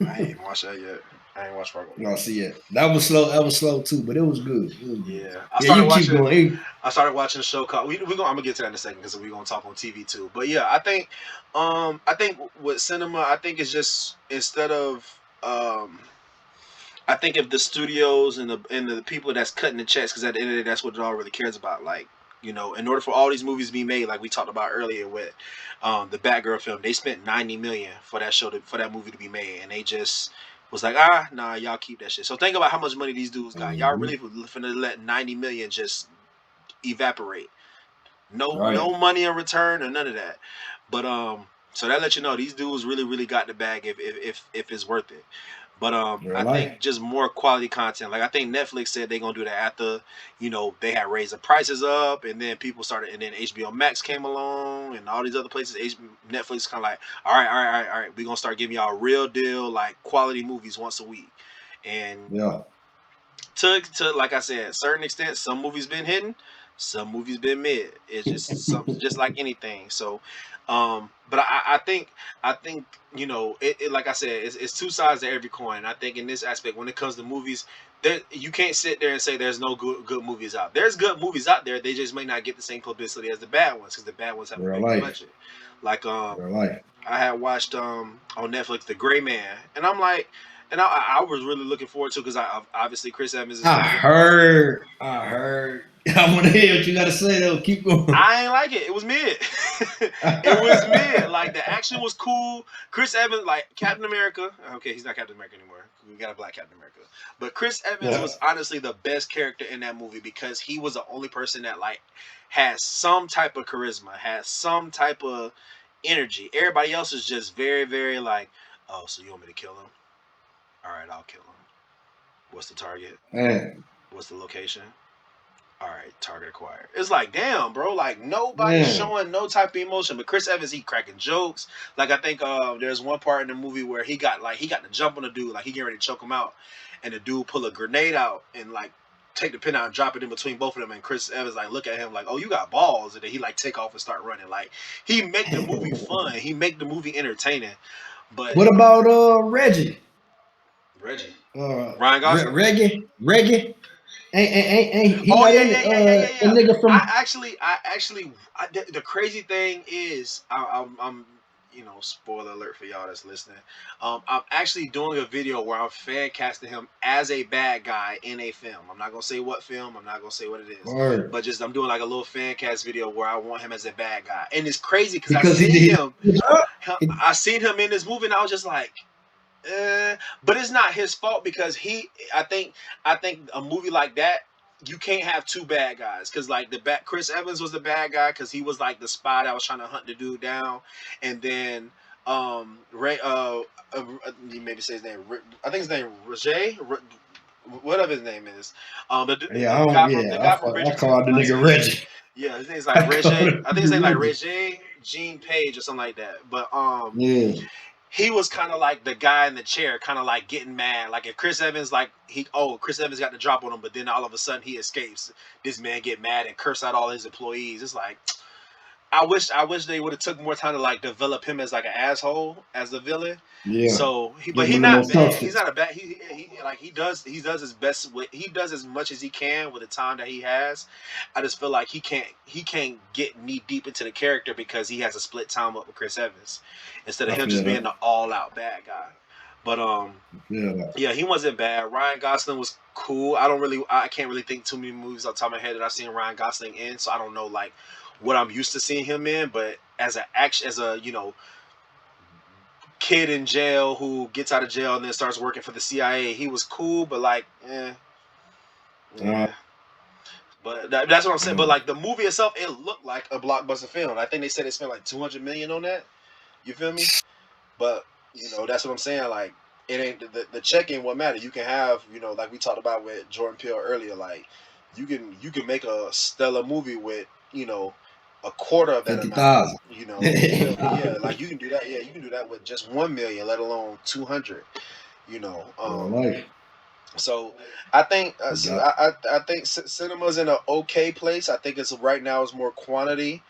I ain't even watched that yet. I ain't watched Fargo No, yet. see it. That was slow. That was slow too, but it was good. It was good. Yeah, Yeah, you keep going. Hey, I started watching a show called. I'm gonna get to that in a second because we're gonna talk on TV too. But yeah, I think with cinema, I think it's just instead of I think if the studios and the people that's cutting the checks, because at the end of the day, that's what it all really cares about. Like, in order for all these movies to be made, like we talked about earlier with the Batgirl film, they spent 90 million for that movie to be made, and they just was like, nah, y'all keep that shit. So think about how much money these dudes got. Y'all Mhm. really finna let 90 million just evaporate. No Right. money in return or none of that. But so that lets you know these dudes really got the bag if it's worth it. But I Real life. think just more quality content. Like I think Netflix said they're gonna do that after, they had raised the prices up, and then people started, and then HBO Max came along, and all these other places. Netflix kind of like, all right, we're gonna start giving y'all a real deal, like quality movies once a week, and Yeah. to like I said, certain extent, some movies been hidden, some movies been mid. It's just like anything. So, but I think it like I said, it's two sides to every coin. I think in this aspect, when it comes to movies, there you can't sit there and say there's no good movies out. There's good movies out there. They just may not get the same publicity as the bad ones because the bad ones have a Real bigger life. budget. Like Real life. I had watched on Netflix The Gray Man, and I'm like, and I was really looking forward to because obviously Chris Evans is I gonna get. heard. I heard. I want to hear what you got to say though. Keep going. I ain't like it. It was mid. It was mid. Like the action was cool. Chris Evans, like Captain America. Okay, he's not Captain America anymore. We got a black Captain America. But Chris Evans Yeah. was honestly the best character in that movie because he was the only person that like has some type of charisma, has some type of energy. Everybody else is just very like, oh, so you want me to kill him? All right, I'll kill him. What's the target? Man. What's the location? All right, target acquired. It's like, damn, bro. Like nobody's Man. showing no type of emotion. But Chris Evans, he cracking jokes. Like I think there's one part in the movie where he got to jump on the dude, like he getting ready to choke him out, and the dude pull a grenade out and like take the pin out and drop it in between both of them. And Chris Evans like look at him like, oh, you got balls, and then he like take off and start running. Like he make the movie fun. He make the movie entertaining. But What about Reggie? Reggie, Uh, Ryan Gosling. Reggie. Ain't he Oh not yeah, in yeah, yeah, yeah, yeah, the yeah. nigga I from actually, the crazy thing is, I'm, spoiler alert for y'all that's listening. I'm actually doing a video where I'm fan casting him as a bad guy in a film. I'm not gonna say what film. I'm not gonna say what it is, or but just I'm doing like a little fan cast video where I want him as a bad guy, and it's crazy because because he did I seen him in this movie, and I was just like. But it's not his fault because I think a movie like that you can't have two bad guys because like Chris Evans was the bad guy because he was like the spy that was trying to hunt the dude down, and then Ray you maybe say his name I think his name Roger whatever his name is yeah, the guy from I call Bridgerton out the light nigga skinned dude. Reggie. Yeah, his name's like I call Reggie. it I think his the name like Reggie. Reggie Jean Page or something like that. But Yeah, he was kind of like the guy in the chair, kind of like getting mad. Like if Chris Evans, like Chris Evans got the drop on him, but then all of a sudden he escapes. This man get mad and curse out all his employees. It's like I wish they would have took more time to like develop him as like an asshole as the villain. yeah. So Give but him he a little not bad. He's substance. not a bad. He like he does his best. He does as much as he can with the time that he has. I just feel like he can't get knee deep into the character because he has to split time up with Chris Evans instead of I him feel just being that. the all out bad guy. But I feel that. yeah, he wasn't bad. Ryan Gosling was cool. I can't really think too many movies on top of my head that I've seen Ryan Gosling in, so I don't know like what I'm used to seeing him in. But as a kid in jail who gets out of jail and then starts working for the CIA, he was cool, but like, Uh, eh. But that's what I'm saying. But uh, like the movie itself, it looked like a blockbuster film. I think they said they spent like 200 million on that. You feel me? But that's what I'm saying. Like it ain't the check in what matter. You can have like we talked about with Jordan Peele earlier. Like you can make a stellar movie with a quarter of that amount. 50,000. You feel me? Yeah, like you can do that. Yeah, you can do that with just 1 million, let alone 200. You know, Real um, life. so I think You got I think cinema's in an okay place. I think it's right now is more quantity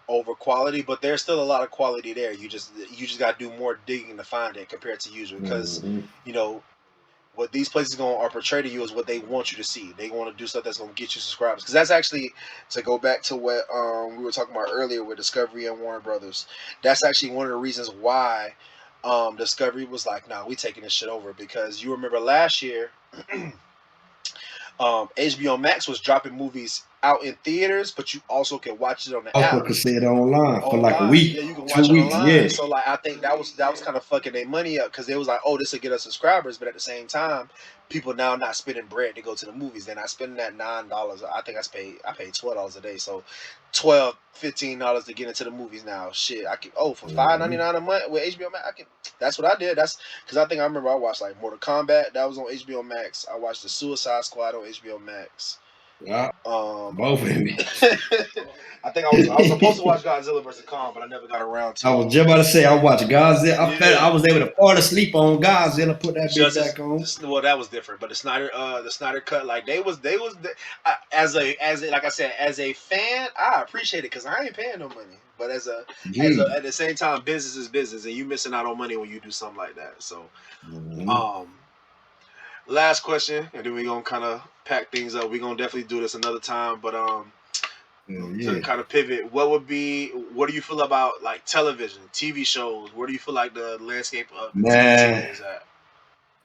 over quality, but there's still a lot of quality there. You just got to do more digging to find it compared to usual because mhm. you know what these places going to portray to you is what they want you to see. They want to do stuff that's going to get you subscribers because that's actually to go back to what we were talking about earlier with Discovery and Warner Brothers. That's actually one of the reasons why Discovery was like, "Nah, we taking this shit over." Because you remember last year HBO Max was dropping movies out in theaters, but you also can watch it on the Also app could see it online for like a online. week, Yeah, you can watch it 2 weeks. online. Yeah. So like, I think that was kind of fucking their money up because they was like, oh, this will get us subscribers, but at the same time, people now not spending bread to go to the movies. They're not spending that $9. I think I paid $12 a day, so $12, $15 to get into the movies now. Shit, I can for Mhm. $5.99 a month with HBO Max. I can. That's what I did. That's because I think I remember I watched like Mortal Kombat. That was on HBO Max. I watched the Suicide Squad on HBO Max. Yeah, Um, both of them. I think I was supposed to watch Godzilla versus Kong, but I never got around I to it. was just about to say I watched Godzilla. Yeah, I was able to fall asleep on Godzilla, put that bitch Justice. back on. Well, that was different, but the Snyder cut, like as a like I said, as a fan, I appreciate it because I ain't paying no money. But as a Gee. at the same time, business is business, and you missing out on money when you do something like that. So, Mhm. um, last question, and then we gonna kind of pack things up. We gonna definitely do this another time, but Hell to yeah. kind of pivot, what do you feel about like television, TV shows? Where do you feel like the landscape of entertainment Man, is at?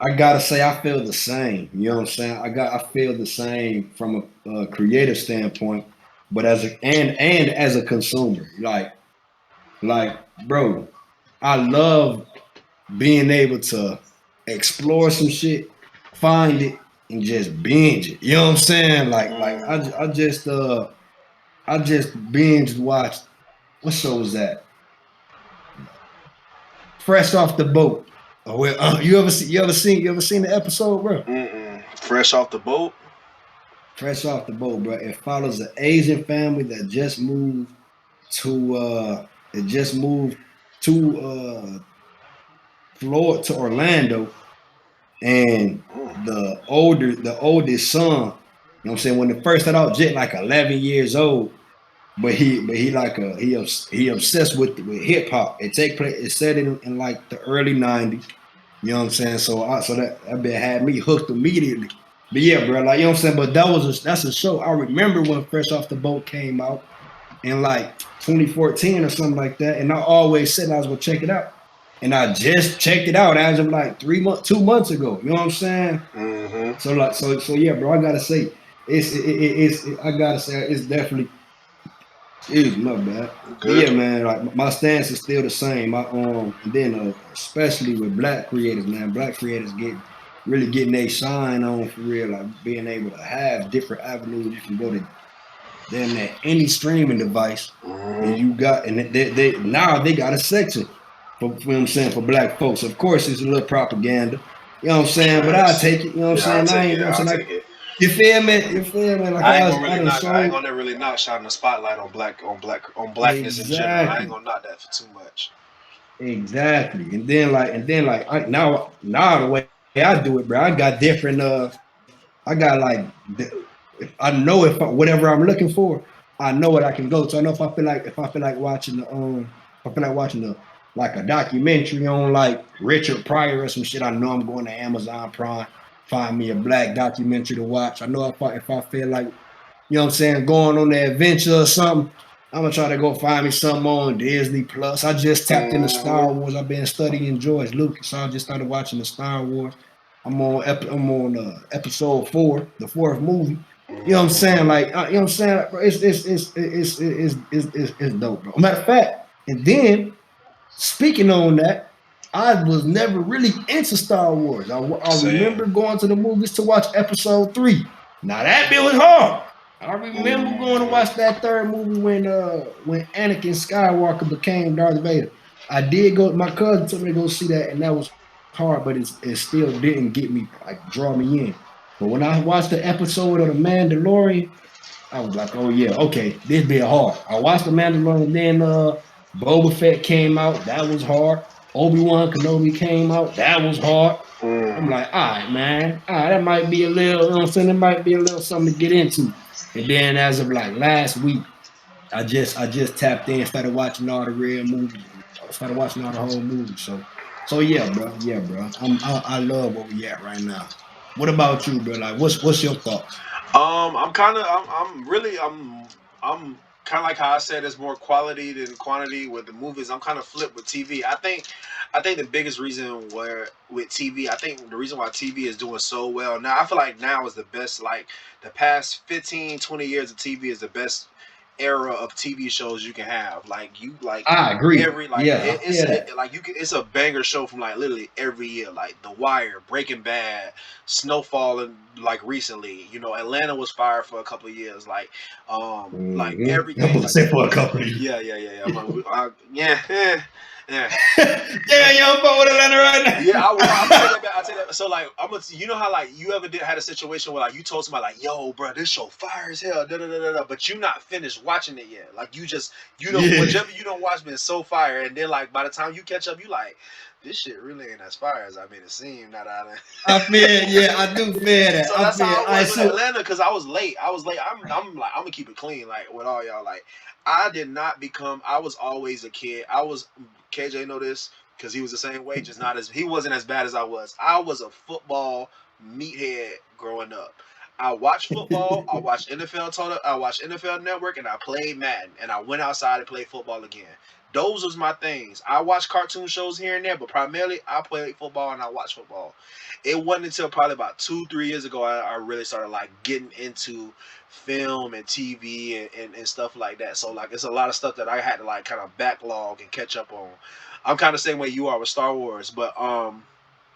I gotta say I feel the same. You know what I'm saying? I feel the same from a creative standpoint, but and as a consumer, like bro, I love being able to explore some shit, find it, and just binge it. You know what I'm saying? Like I just binge watched. What show was that? Fresh off the boat. Oh, well, you ever seen the episode, bro? Mm-mm. Fresh off the boat. Fresh off the boat, bro. It follows an Asian family that just moved to it just moved to Florida to Orlando, and Mm. the oldest son, you know what I'm saying, when it first started out, Jet like 11 years old, but he like he obsessed with hip hop. It take place. It set in like the early '90s. You know what I'm saying? So that bit had me hooked immediately. But yeah, bro, like you know what I'm saying. But that's a show I remember when Fresh Off the Boat came out in like 2014 or something like that. And I always said I was gonna check it out. And I just checked it out as of like 3 months, 2 months ago. You know what I'm saying? Mm-hmm. So yeah, bro. I gotta say, I gotta say it's definitely is my bad. But Good. yeah, man, like my stance is still the same. And then especially with black creators, man, black creators getting their shine on for real, like being able to have different avenues. You can go to damn near any streaming device, and Mm-hmm. you got and they now they got a section for you know what I'm saying for black folks. Of course, it's a little propaganda. You know what I'm saying? But I Facts. take it. You know what I'm Yeah, I'll saying? I take ain't. it. You know what I'll I'm saying? take Like it. you feel me? You feel me? Like I done I ain't showed gonna really not shining the spotlight on blackness in general. I ain't exactly. gonna knock that for too much. Exactly. And then like now the way I do it, bro, I got different I got like I know if whatever I'm looking for, I know what I can go to. I know if I feel like watching if I feel like watching like a documentary on like Richard Pryor or some shit, I know I'm going to Amazon Prime, find me a black documentary to watch. I know if I feel like you know what I'm saying, going on the adventure or something, I'm gonna try to go find me something on Disney Plus. I just tapped into Mm-hmm. Star Wars. I've been studying George Lucas, so I just started watching the Star Wars. I'm on episode 4, the fourth movie. You know what I'm saying? Mm-hmm. Like, you know what I'm saying? Bro, it's dope, bro. Matter of fact, and then speaking on that, I was never really into Star Wars. I Same. remember going to the movies to watch episode 3. Now that bit was hard. I remember going to watch Mm-hmm. that third movie when Anakin Skywalker became Darth Vader. I did go. My cousin took me to go see that, and that was hard, but it still didn't get me like draw me in. But when I watched the episode of The Mandalorian, I was like, oh yeah, okay, this be hard. I watched The Mandalorian, then Boba Fett came out, that was hard. Obi-Wan Kenobi came out, that was hard. I'm Mm. like, all right, man, all right, that might be a little, you know what I'm saying? It might be a little something to get into. And then as of like last week, I just tapped in, started watching all the real movies, and started watching all the whole movies. So yeah, bro. I love where we at right now. What about you, bro? Like, what's your thoughts? I'm kind of, I'm really, I'm kind of like how I said, there's more quality than quantity with the movies. I'm kind of flipped with TV. I think the biggest reason where with TV, I think the reason why TV is doing so well now, I feel like now is the best. Like the past 15, 20 years of TV is the best era of TV shows you can have. Like you, like I agree. every like Yeah, I feel that. like you can. It's a banger show from like literally every year. Like The Wire, Breaking Bad, Snowfall, and like recently, Atlanta was fired for a couple of years. Like Mm-hmm. I'm everything. gonna Like say for a couple of years. yeah. Yeah, yeah. Damn, y'all fuck with Atlanta right Yeah, now. I'm gonna take that back. I take that. So like, I'm gonna. You know how like you ever had a situation where like you told somebody like, "Yo, bro, this show fire as hell," da da da da da, but you not finished watching it yet. Like you don't Yeah, whichever you don't watch been so fire, and then like by the time you catch up, you like, this shit really ain't as fire as I made it seem. Not out of. I feel. Yeah, I do feel that. So I that's feel. how I I was with so. Atlanta because I was late. I'm like I'm gonna keep it clean like with all y'all. Like I did not become. I was always a kid. I was KJ know this because he was the same way. Just not as he wasn't as bad as I was. I was a football meathead growing up. I watched football. I watched NFL total. I watched NFL Network, and I played Madden. And I went outside and played football again. Those was my things. I watched cartoon shows here and there, but primarily I played football and I watched football. It wasn't until probably about 2, 3 years ago I really started like getting into film and TV and stuff like that. So like it's a lot of stuff that I had to like kind of backlog and catch up on. I'm kind of the same way you are with Star Wars, but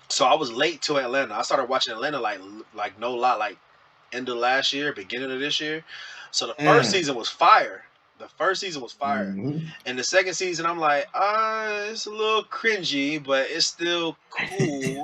so I was late to Atlanta. I started watching Atlanta like no lie, like end of last year, beginning of this year. So the first Mm, season was fire. The first season was fire. mhm. And the second season, I'm like, it's a little cringy, but it's still cool.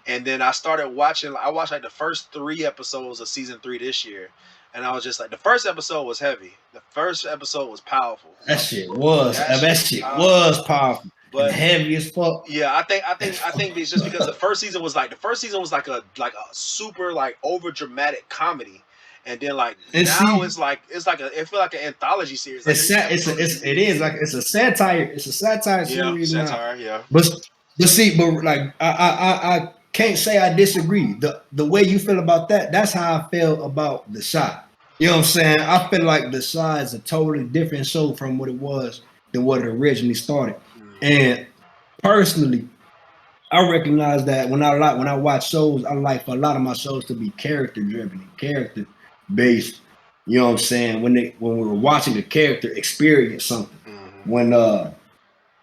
And then I started watching. I watched like the first 3 episodes of season 3 this year, and I was just like, the first episode was heavy. The first episode was powerful. That shit was. That That shit was shit powerful. was powerful and But heavy as fuck. yeah, I As think it's just because the first season was like a super like over dramatic comedy, and then like And now see, it feel like an anthology series. Like it's each it's episode is it unique. is like it's a satire. It's a satire Yeah, series now. satire. Yeah. But see, but like I can't say I disagree. The way you feel about that, that's how I feel about The Shot. You know what I'm saying? I feel like The Shot is a totally different show from what it was than what it originally started. Mm-hmm. And personally, I recognize that when I watch shows, I like for a lot of my shows to be character driven and character based. You know what I'm saying? When we were watching the character experience something. Mm-hmm. When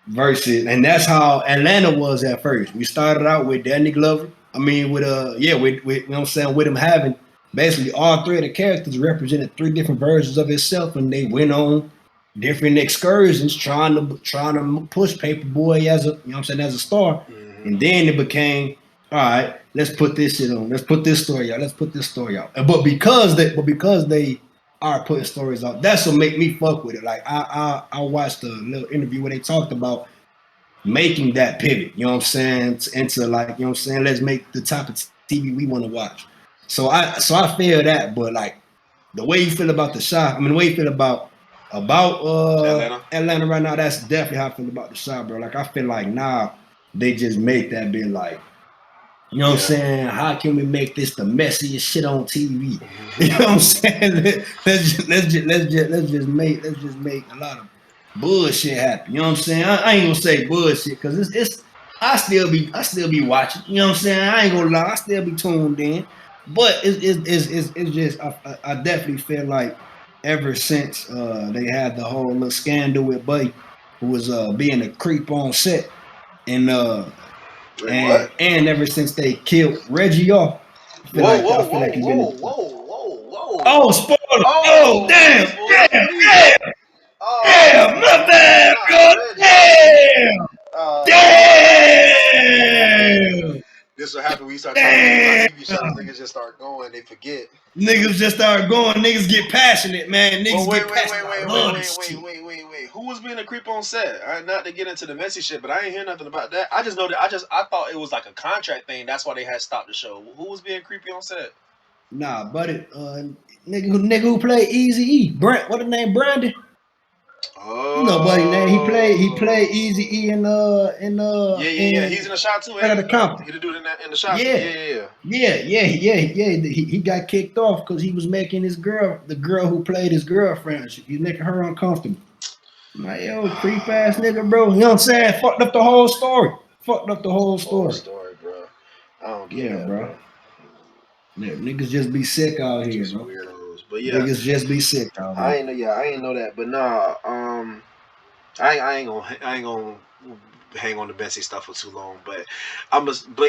versus, and that's how Atlanta was at first. We started out with Danny Glover. I mean, with you know what I'm saying, with him having basically all three of the characters represented three different versions of himself, and they went on different excursions trying to push Paperboy as a you know what I'm saying as a star, Mm-hmm. and then it became all right. Let's put this shit on. Let's put this story out. Let's put this story out. But because they are putting stories out, that's what make me fuck with it. Like I watched a little interview where they talked about making that pivot, you know what I'm saying, into like, you know what I'm saying, let's make the type of TV we want to watch. So I feel that, but like the way you feel about the shot, I mean the way you feel about Atlanta. Atlanta right now, that's definitely how I feel about the shot, bro. Like I feel like now they just make that be like, you know what I'm Yeah. saying? How can we make this the messiest shit on TV? You know what I'm saying? Let's just make a lot of bullshit happen. You know what I'm saying? I ain't gonna say bullshit because it's I still be watching. You know what I'm saying? I ain't gonna lie, I still be tuned in. But it's just I definitely feel like ever since they had the whole little scandal with Buddy, who was being a creep on set, and Wait, what? and ever since they killed Reggie off, Whoa, whoa, I feel whoa, like it's whoa, been whoa, whoa, whoa. oh spoiler oh Oh, damn spoiler free. damn my Oh, bad not bro Reggie. Oh, damn this will happen when you start talking shit about damn TV shows. Niggas just start going, they forget. niggas just start going niggas get passionate man But niggas get passionate I love this shit. wait. Who was being a creep on set? Not to get into the messy shit, but I ain't hear nothing about that. I just know that I thought it was like a contract thing. That's why they had stopped the show. Who was being creepy on set? Nah nigga who played Easy E Brent what the name Brandon. nobody name. He played Oh. Easy E Yeah, yeah, yeah. He's in in the shot too, Straight ain't he? Outta Compton. He the dude in the shot too. Yeah, Yeah, yeah, yeah. yeah. He got kicked off because he was making the girl who played his girlfriend, he's making her uncomfortable. I'm like, yo, creep ass nigga, bro. You know what I'm saying? Fucked up the whole story. Fucked up the whole Whole story. story, bro. I don't get Yeah, that, bro. bro. Yeah, niggas just be sick out here, Just bro. weirdos. But yeah, Niggas just be sick out I here. ain't know. Yeah, I ain't know that. But nah, I ain't gonna hang on to Bessie stuff for too long. But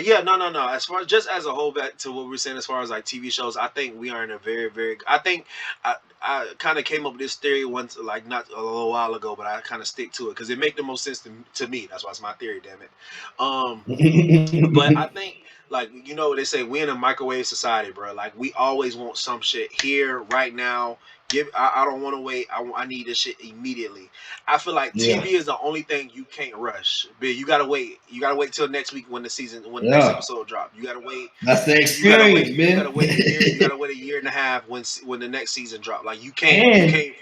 yeah, no, no, no. As far just as a whole, back to what we are saying, as far as like TV shows, I think we are in a very, very. I think I kind of came up with this theory once, like not a little while ago, but I kind of stick to it because it make the most sense to me. That's why it's my theory. Damn it. Um, but I think, like, they say we in a microwave society, bro. Like, we always want some shit here right now. I don't want to wait. I need this shit immediately. I feel like Yeah, TV is the only thing you can't rush. But you gotta wait. You gotta wait till next week when the next yeah. episode drop. You gotta wait. That's the You gotta wait. experience, You gotta man. wait a year. You gotta wait a year and a half when the next season drop. Like, and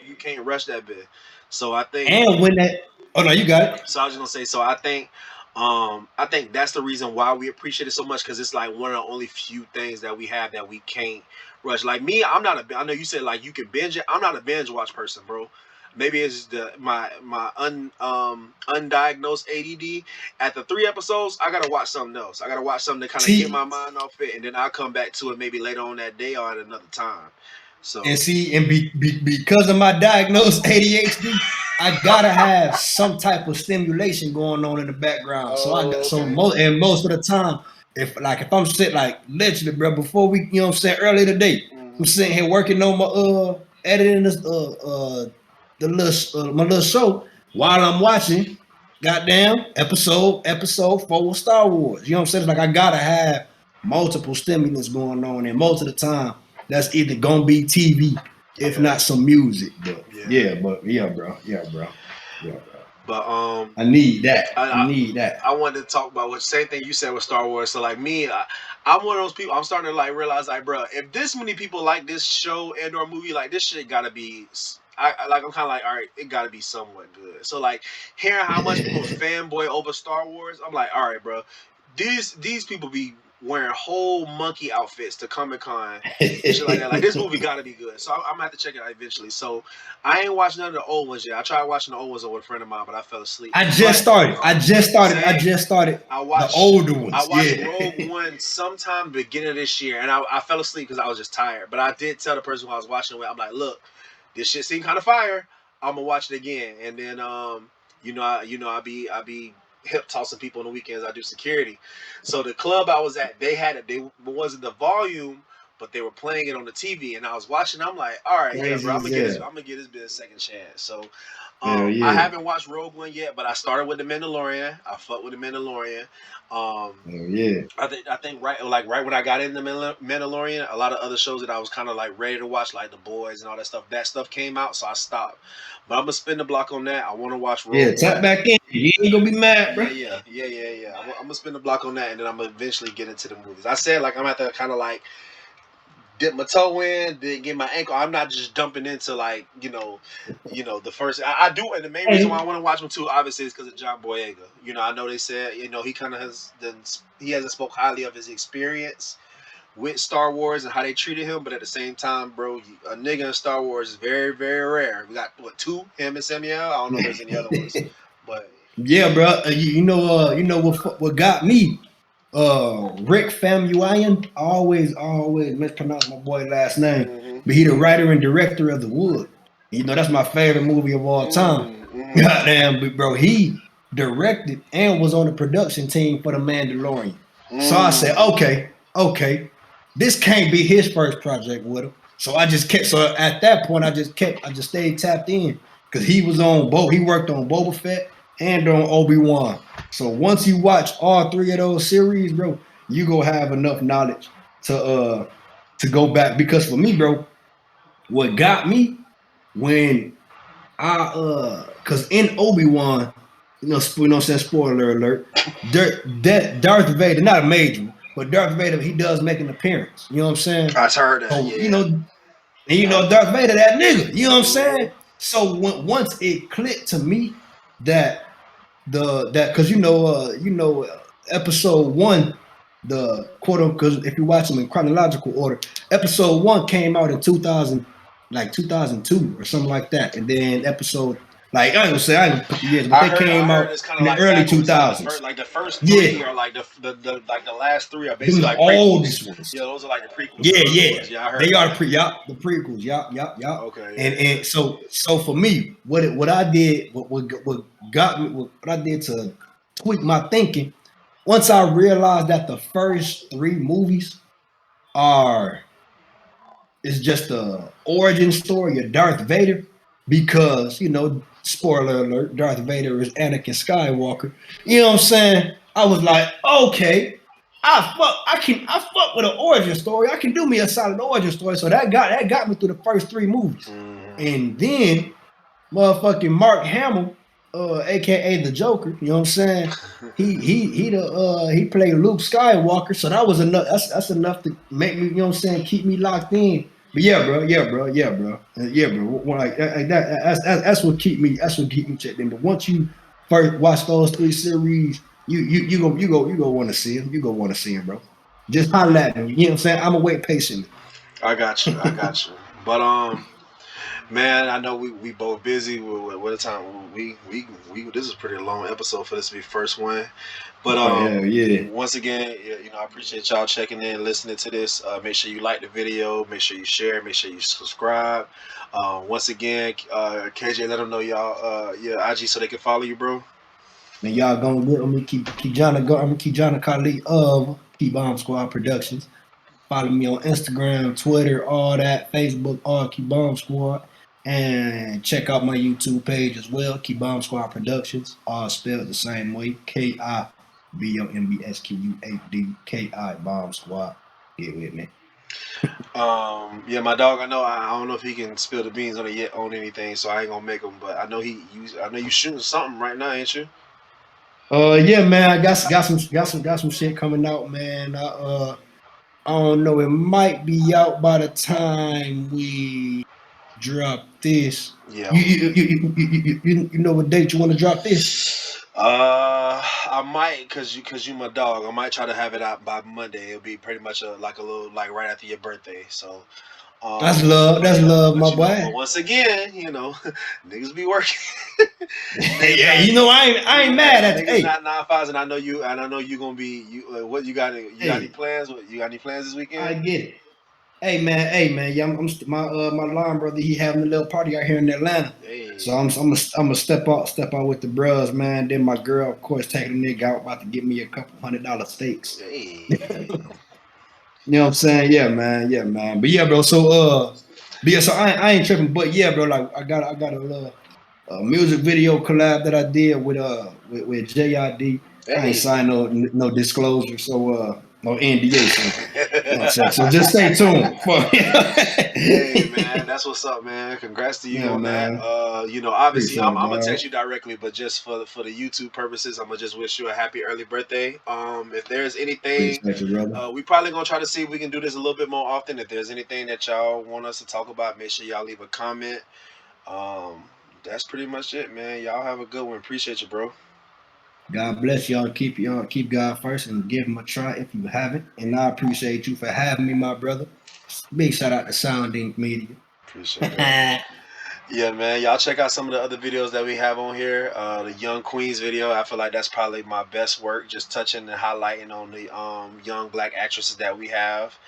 you can't rush that bit. So I think and when that oh no, you got it. so I was just gonna say. So I think that's the reason why we appreciate it so much because it's like one of the only few things that we have that we can't rush. Like me, I'm not a. I know you said like you can binge it. I'm not a binge watch person, bro. Maybe it's my undiagnosed ADD. At the 3 episodes, I gotta watch something else. I gotta watch something to kind of get See my mind off it, and then I'll come back to it maybe later on that day or at another time. and So, see and because of my diagnosed ADHD, I gotta have some type of stimulation going on in the background. So I got oh, so okay. most of the time, if I'm sitting like literally, bro, before we I'm saying earlier today, I'm Mm-hmm. sitting here working on my editing this my little show while I'm watching goddamn episode 4 of Star Wars. You know what I'm saying? It's like I gotta have multiple stimulants going on, and most of the time that's either gonna be TV, if Yeah, not some music. But yeah. yeah, bro. Yeah, bro. But I need that. I, I I need that. I wanted to talk about what same thing you said with Star Wars. So like me, I'm one of those people. I'm starting to like realize like, bro, if this many people like this show and or movie, like this shit gotta be. I'm kind of like, all right, it gotta be somewhat good. So like, hearing how much people fanboy over Star Wars, I'm like, all right, bro, these people be wearing whole monkey outfits to Comic Con and shit like that. Like this movie gotta be good. So I'm gonna have to check it out eventually. So I ain't watched none of the old ones yet. I tried watching the old ones with a friend of mine, but I fell asleep. I just But started. I same. just started I the watched older I ones. watched Yeah. Rogue One sometime beginning of this year, and I fell asleep because I was just tired. But I did tell the person who I was watching with, I'm like, look, this shit seemed kind of fire. I'm gonna watch it again, and then I be hip tossing people on the weekends. I do security, so the club I was at, they had it. They wasn't the volume, but they were playing it on the TV, and I was watching. I'm like, all right, yeah, bro, Crazy as hell. I'm gonna get this bit a second chance. So, Hell I yeah. haven't watched Rogue One yet, but I started with the Mandalorian. I fucked with the Mandalorian. Um, Hell yeah. I think right when I got into Mandalorian, a lot of other shows that I was kind of like ready to watch, like The Boys and all that stuff. That stuff came out, so I stopped. But I'm gonna spin the block on that. I want to watch Yeah, Rogue tap One. back in. You ain't gonna be mad, bro. Yeah. I'm gonna spin the block on that, and then I'm gonna eventually get into the movies. I said like I'm gonna have to kind of like dip my toe in, then get my ankle. I'm not just dumping into like the first. I do, and the main reason why I Hey, want to watch him too, obviously, is because of John Boyega. I know they said he kind of he hasn't spoke highly of his experience with Star Wars and how they treated him, but at the same time, bro, a nigga in Star Wars is very, very rare. We got what two? Him and Samuel. I don't know if there's any other ones, but yeah, bro. You know what got me? Rick Famuyian. I always mispronounce my boy last name, mm-hmm. but he the writer and director of The Wood. That's my favorite movie of all time. Mm-hmm. Goddamn, but bro, he directed and was on the production team for The Mandalorian. So I said, Mm. okay, this can't be his first project with him. So I just kept. So at that point, I just stayed tapped in because he was on both. He worked on Boba Fett and on Obi-Wan. So once you watch all three of those series, bro, you go have enough knowledge to go back. Because for me, bro, what got me when cause in Obi-Wan, I'm saying spoiler alert, Darth Vader, not a major one, but Darth Vader, he does make an appearance. You know what I'm saying? I heard that. So, Yeah. Darth Vader, that nigga, you know what I'm Mm-hmm. saying? So once it clicked to me that that because episode one, the quote unquote, because if you watch them in chronological order, episode one came out in 2000, like 2002 or something like that, and then episode, like I ain't gonna put the years, but they I came heard out it's kind in of the like early backwards. $2000s. Like the first three Yeah, are like the like the last three are them basically the like prequels. oldest ones. Yeah, those are like the prequels to Yeah, the other yeah. ones. Yeah, I They heard are that. the prequels. Yup. Okay, And so for me, what I did, what got me, what I did to tweak my thinking, once I realized that the first three movies are is just a origin story of Darth Vader, because spoiler alert, Darth Vader is Anakin Skywalker. You know what I'm saying? I was like, okay, I fuck with an origin story. I can do me a solid origin story. So that got me through the first three movies. yeah. And then motherfucking Mark Hamill, aka the Joker, you know what I'm saying? He played Luke Skywalker, so that was enough. That's enough to make me, you know what I'm saying, keep me locked in. But yeah, bro. Like that's what keep me. That's what keep me checked in. But once you first watch those three series, you go want to see him. You go want to see him, bro. Just holler at me. You know what I'm saying? I'm gonna wait patiently. I got you. I got you. But man, I know we both busy. What a time we this is a pretty long episode for this to be first one. But Oh hell yeah. once again, I appreciate y'all checking in, listening to this. Make sure you like the video, make sure you share, make sure you subscribe. Once again, KJ, let them know y'all your IG so they can follow you, bro. Man, y'all gonna get me. Keep John. I'm gonna keep John Kali of Keep Bomb Squad Productions. Follow me on Instagram, Twitter, all that, Facebook, all Keep Bomb Squad. And check out my YouTube page as well, Keep Bomb Squad Productions, all spelled the same way, KIBOMBSQUAD, Bomb Squad. Get with me. Yeah, my dog. I know. I don't know if he can spill the beans on it yet on anything, so I ain't gonna make him. But I know I know you shooting something right now, ain't you? Yeah, man, I got some shit coming out, man. I don't know. It might be out by the time we drop this. Yeah. You know what date you want to drop this? I might, cause you my dog. I might try to have it out by Monday. It'll be pretty much like a little like right after your birthday. So, That's love. but That's yeah, love, but my boy. but once again, niggas be working. Niggas Hey, not, I ain't mad at you. niggas Hey, not 9 5s, and I know you gonna be you. What you got? You got any hey, plans? You got any plans this weekend? I get it. Hey man, yeah, my line brother. He having a little party out here in Atlanta, so Hey, I'm gonna step out with the bros, man. Then my girl, of course, taking a nigga out, about to get me a couple $100 steaks. hey. You know what I'm saying? Yeah, man. But yeah, bro. But yeah, so I ain't tripping. But yeah, bro. Like I got a little music video collab that I did with JID. I ain't Hey. signed no disclosure, so no NDA. So you know what I'm saying. So just stay tuned for. Hey man, that's what's up, man. Congrats to you Yeah, on that. man. Obviously, Appreciate I'm, it, I'm gonna dog. text you directly, but just for the YouTube purposes, I'm gonna just wish you a happy early birthday. If there's anything, Appreciate you, brother. we probably gonna try to see if we can do this a little bit more often. If there's anything that y'all want us to talk about, make sure y'all leave a comment. Um, that's pretty much it, man. Y'all have a good one. Appreciate you, bro. God bless y'all. Keep God first and give him a try if you haven't. And I appreciate you for having me, my brother. Big shout out to Sounding Media. Appreciate that. Yeah, man. Y'all check out some of the other videos that we have on here. The Young Queens video. I feel like that's probably my best work, just touching and highlighting on the young black actresses that we have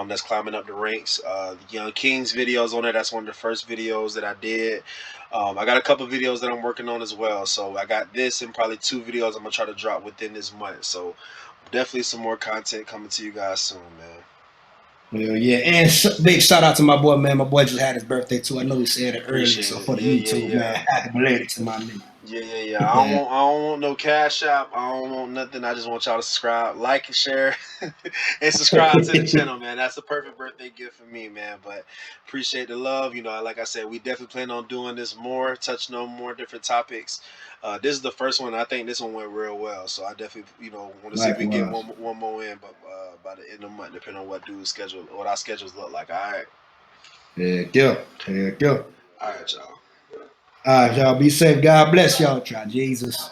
that's climbing up the ranks. The Young Kings videos on there. That's one of the first videos that I did. I got a couple videos that I'm working on as well. So I got this and probably two videos I'm gonna try to drop within this month. So definitely some more content coming to you guys soon, man. Yeah. And big shout out to my boy, man. My boy just had his birthday too. I know he said it earlier. Appreciate So it. for the Yeah, yeah, YouTube, yeah. man, happy belated to my Yeah. nigga. I don't want no cash app. I don't want nothing. I just want y'all to subscribe, like, and share, and subscribe to the channel, man. That's the perfect birthday gift for me, man. But appreciate the love. Like I said, we definitely plan on doing this more, touching on more different topics. This is the first one. I think this one went real well. So I definitely, want to see if we can get Likewise. one more in, but by the end of the month, depending on what our schedules look like. All right, Heck yeah. Heck yeah. all right, y'all. All right, y'all be safe. God bless y'all. Try Jesus.